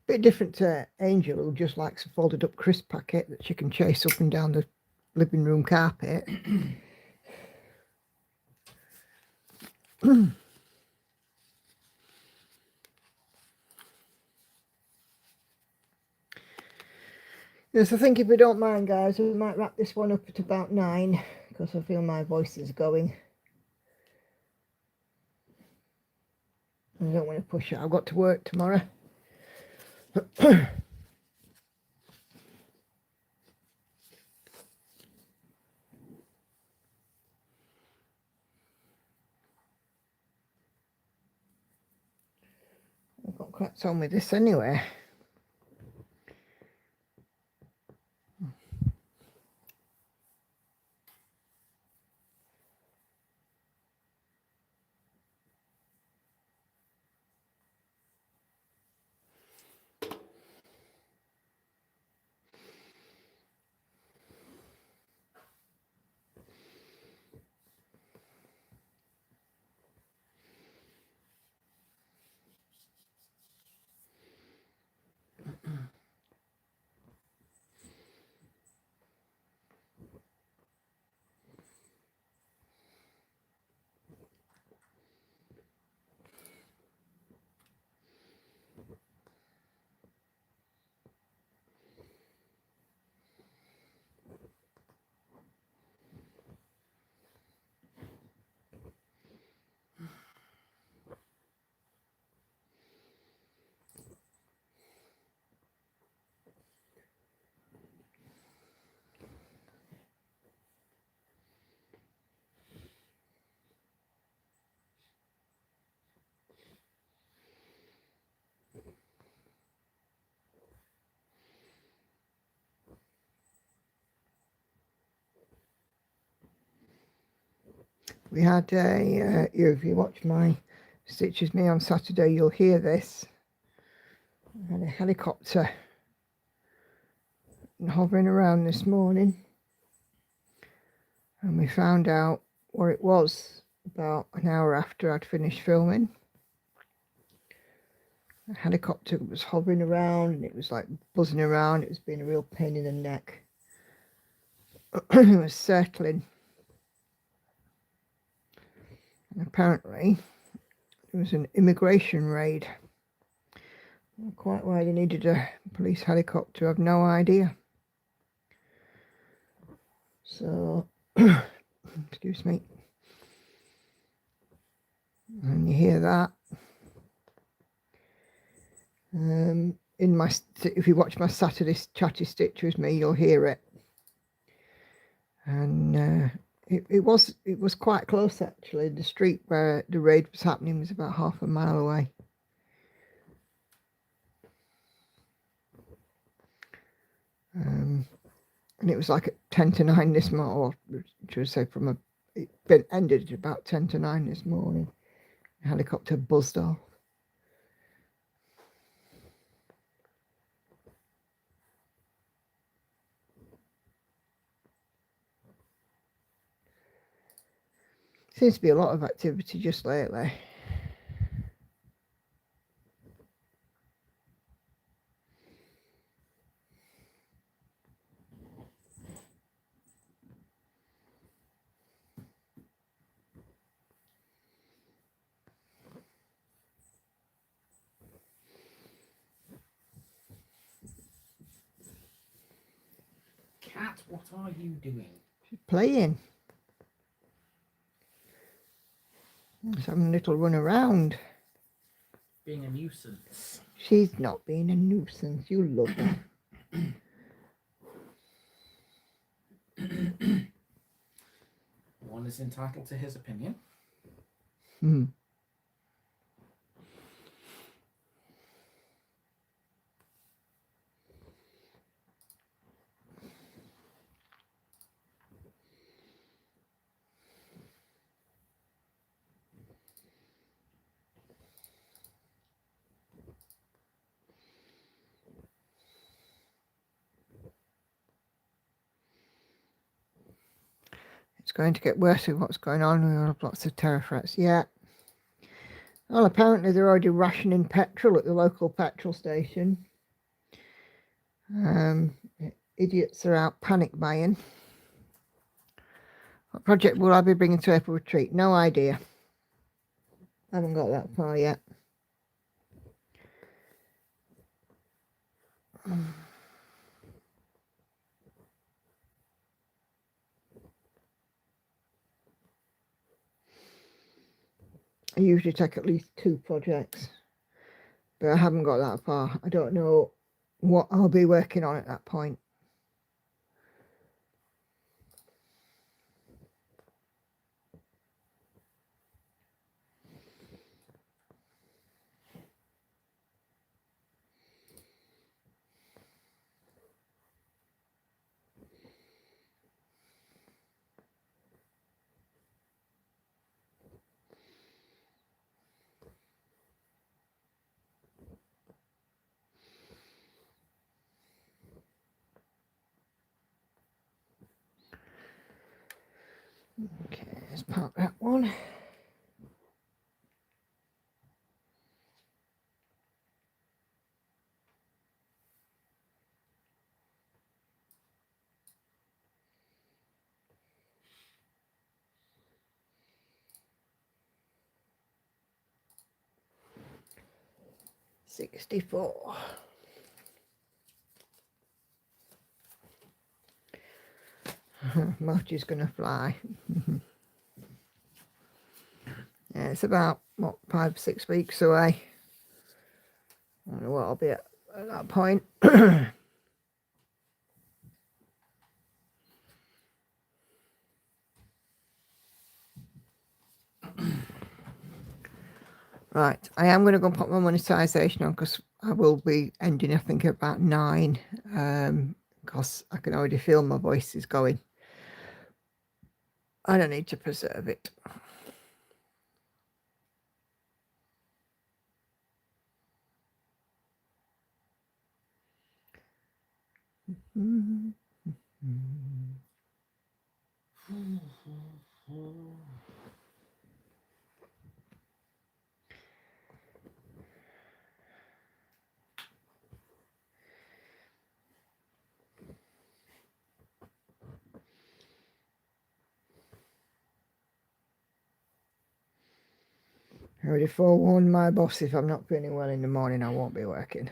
Bit different to Angel, who just likes a folded up crisp packet that she can chase up and down the living room carpet. Yes, I think if we don't mind, guys, we might wrap this one up at about 9 because I feel my voice is going. I don't want to push it. I've got to work tomorrow. I've got cracks on with this anyway. We had a, if you watch my Stitches Me on Saturday, you'll hear this. I had a helicopter hovering around this morning, and we found out where it was about an hour after I'd finished filming. The helicopter was hovering around and it was like buzzing around. It was being a real pain in the neck. It was circling. And apparently there was an immigration raid. Quite why they needed a police helicopter, I've no idea. So, excuse me. And you hear that. In my, if you watch my Saturday Chatty Stitch with me, you'll hear it. And it was quite close actually. The street where the raid was happening was about half a mile away. And it was like at 10 to 9 this morning, or should I say it ended at about 10 to 9 this morning. The helicopter buzzed off. Seems to be a lot of activity just lately. Cat, what are you doing? She's playing. She's having a little run around. Being a nuisance. She's not being a nuisance. You love her. One is entitled to his opinion. Hmm. going to get worse with what's going on. We all have lots of terror threats. Yeah. Well, apparently they're already rationing petrol at the local petrol station. Idiots are out panic buying. What project will I be bringing to April Retreat? No idea. I haven't got that far yet. I usually take at least 2 projects, but I haven't got that far. I don't know what I'll be working on at that point. Okay, let's park that one. $64. Mochi's gonna fly. Yeah, it's about, what, 5-6 weeks away. I don't know what I'll be at that point. Right, I am going to go and put my monetization on because I will be ending, I think, about 9. Because I can already feel my voice is going. I don't need to preserve it. I already forewarned my boss, if I'm not feeling well in the morning, I won't be working.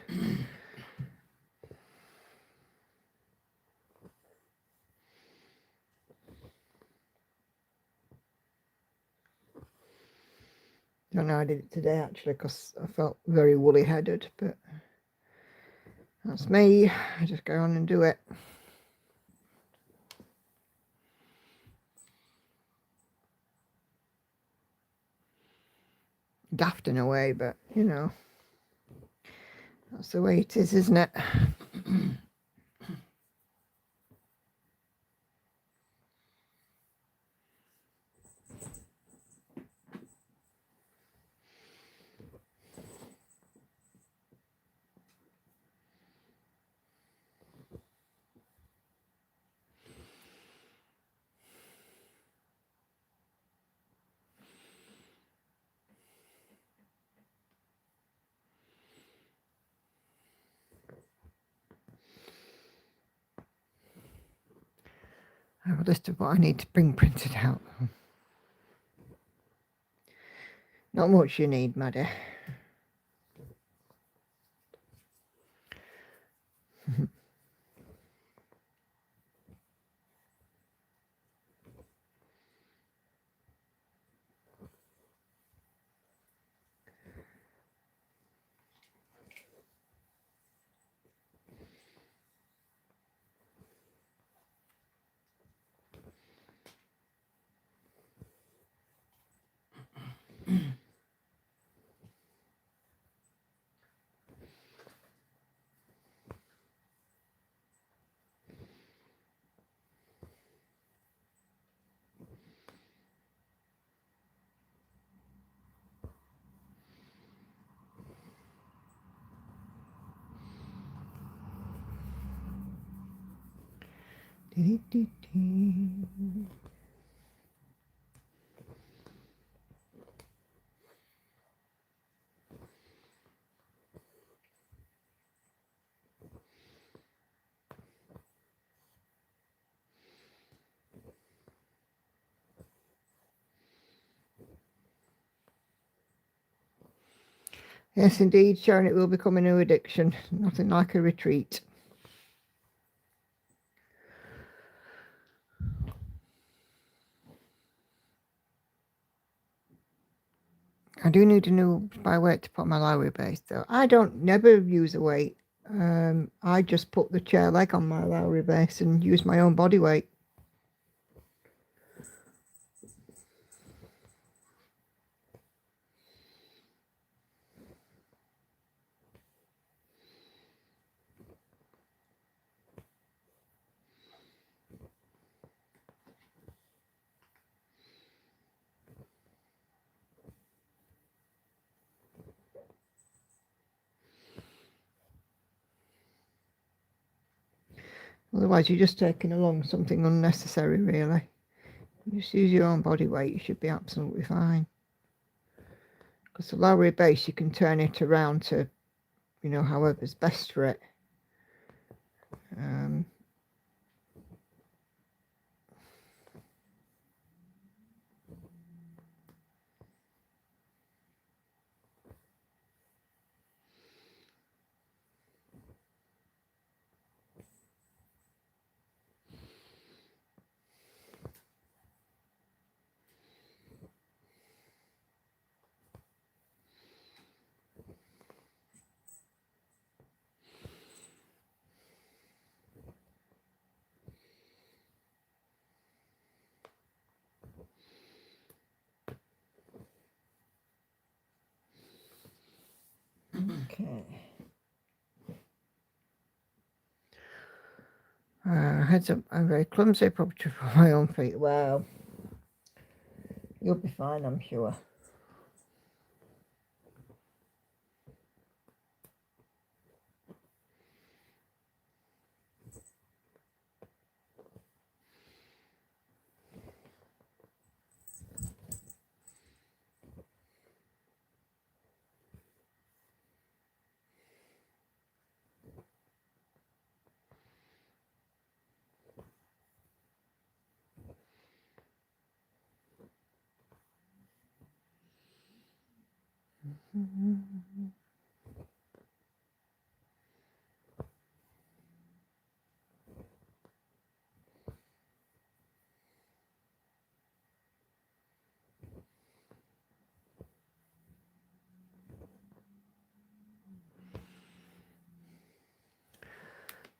Don't know, I did it today actually because I felt very woolly headed, but that's me. I just go on and do it. Daft in a way, but you know, that's the way it is, isn't it? I have a list of what I need to bring printed out. Not much you need, Maddie. Yes, indeed, Sharon, it will become a new addiction. Nothing like a retreat. I do need a new spy weight to put on my Lowry base, though. I don't never use a weight. I just put the chair leg on my Lowry base and use my own body weight. Otherwise, you're just taking along something unnecessary, really. You just use your own body weight, you should be absolutely fine. Because the Lowry base, you can turn it around to, you know, however's best for it. Okay. Heads up, I'm very clumsy, probably for my own feet. Well, you'll be fine, I'm sure.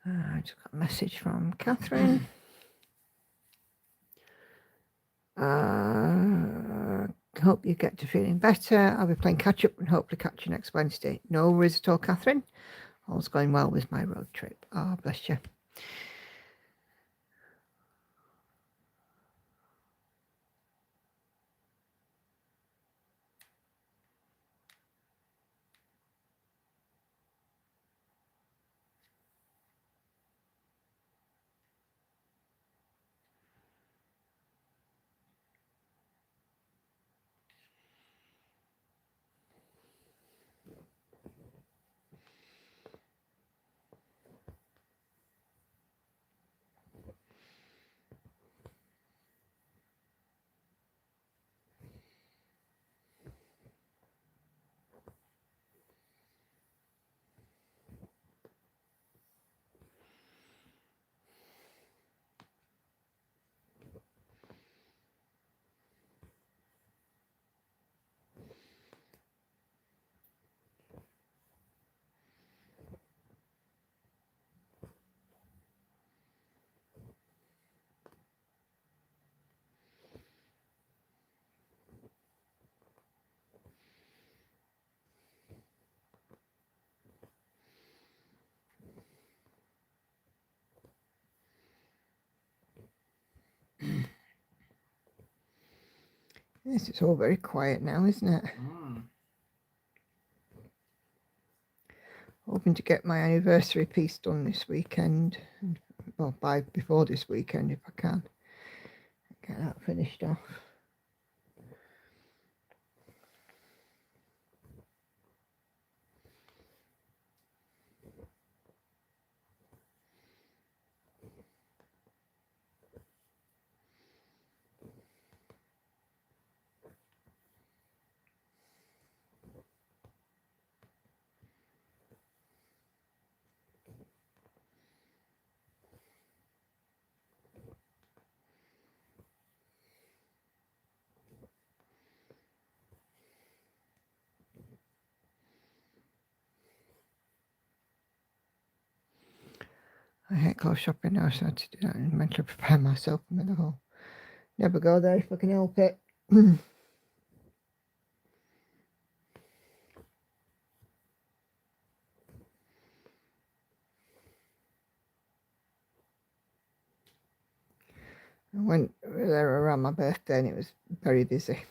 I just got a message from Catherine. Hope you get to feeling better. I'll be playing catch up and hopefully catch you next Wednesday. No worries at all, Catherine. All's going well with my road trip. Oh, bless you. Yes, it's all very quiet now, isn't it? Hoping to get my anniversary piece done this weekend. Well, before this weekend, if I can. Get that finished off. I hate clothes shopping now, so I had to do that and mentally prepare myself for the whole. Never go there if I can help it. I went there around my birthday and it was very busy.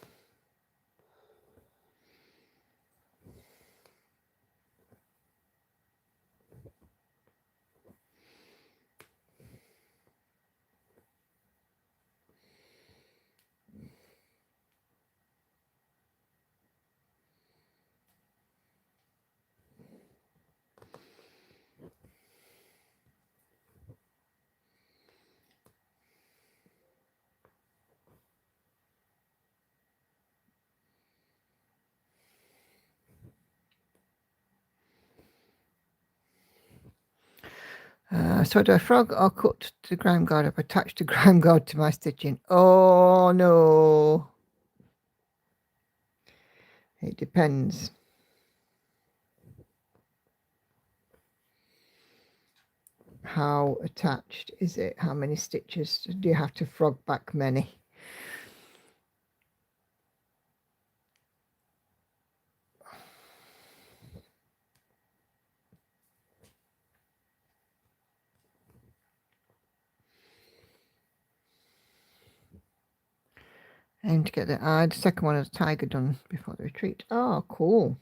So do I frog or cut the ground guard? I've attached the ground guard to my stitching. Oh no. It depends. How attached is it? How many stitches? Do you have to frog back many? And to get the second one as tiger done before the retreat. Oh, cool.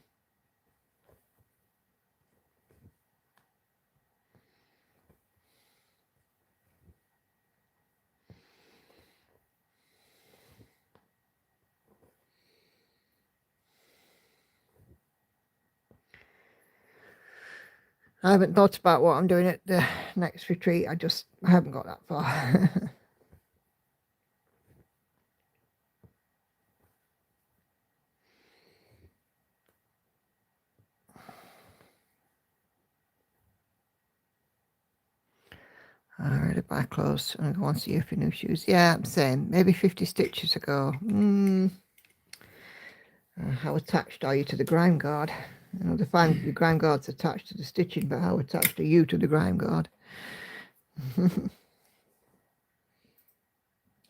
I haven't thought about what I'm doing at the next retreat. I haven't got that far. I already buy clothes and I go and see you for new shoes. Yeah, same. Maybe 50 stitches ago. How attached are you to the ground guard? You know, the ground guard's attached to the stitching, but how attached are you to the ground guard? I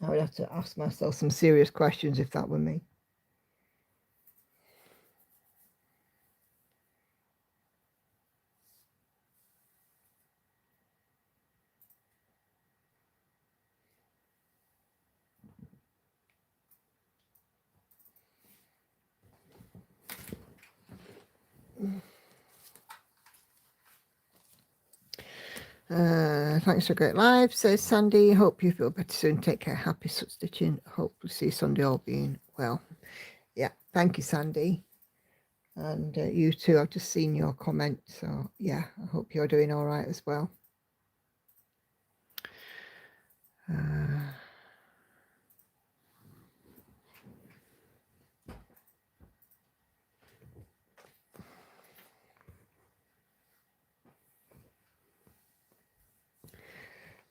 would have to ask myself some serious questions if that were me. Thanks for a great live, says Sandy. Hope you feel better soon. Take care. Happy stitching. Hope to see Sunday all being well. Yeah, thank you, Sandy. And you too. I've just seen your comment. So yeah, I hope you're doing all right as well.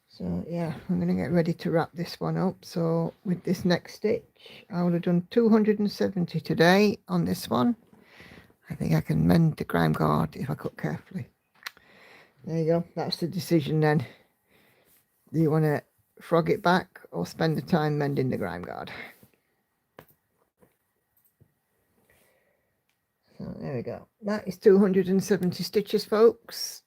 So yeah, I'm going to get ready to wrap this one up. So with this next stitch, I would have done 270 today on this one. I think I can mend the ground guard if I cut carefully. There you go. That's the decision then. Do you want to frog it back or spend the time mending the ground guard? So there we go. That is 270 stitches, folks.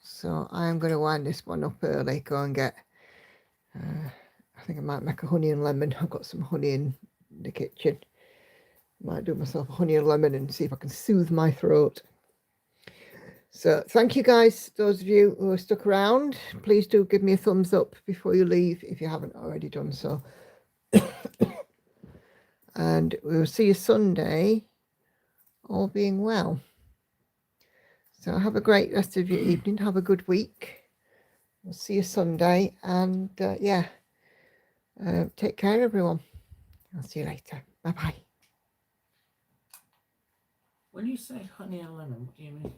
So I'm going to wind this one up early. Go and get, I think I might make a honey and lemon. I've got some honey in the kitchen. Might do myself a honey and lemon and see if I can soothe my throat. So thank you guys, those of you who are stuck around. Please do give me a thumbs up before you leave if you haven't already done so. And we'll see you Sunday, all being well. So have a great rest of your evening. Have a good week. We'll see you Sunday. And take care, everyone. I'll see you later. Bye-bye. When you say honey and lemon, what do you mean?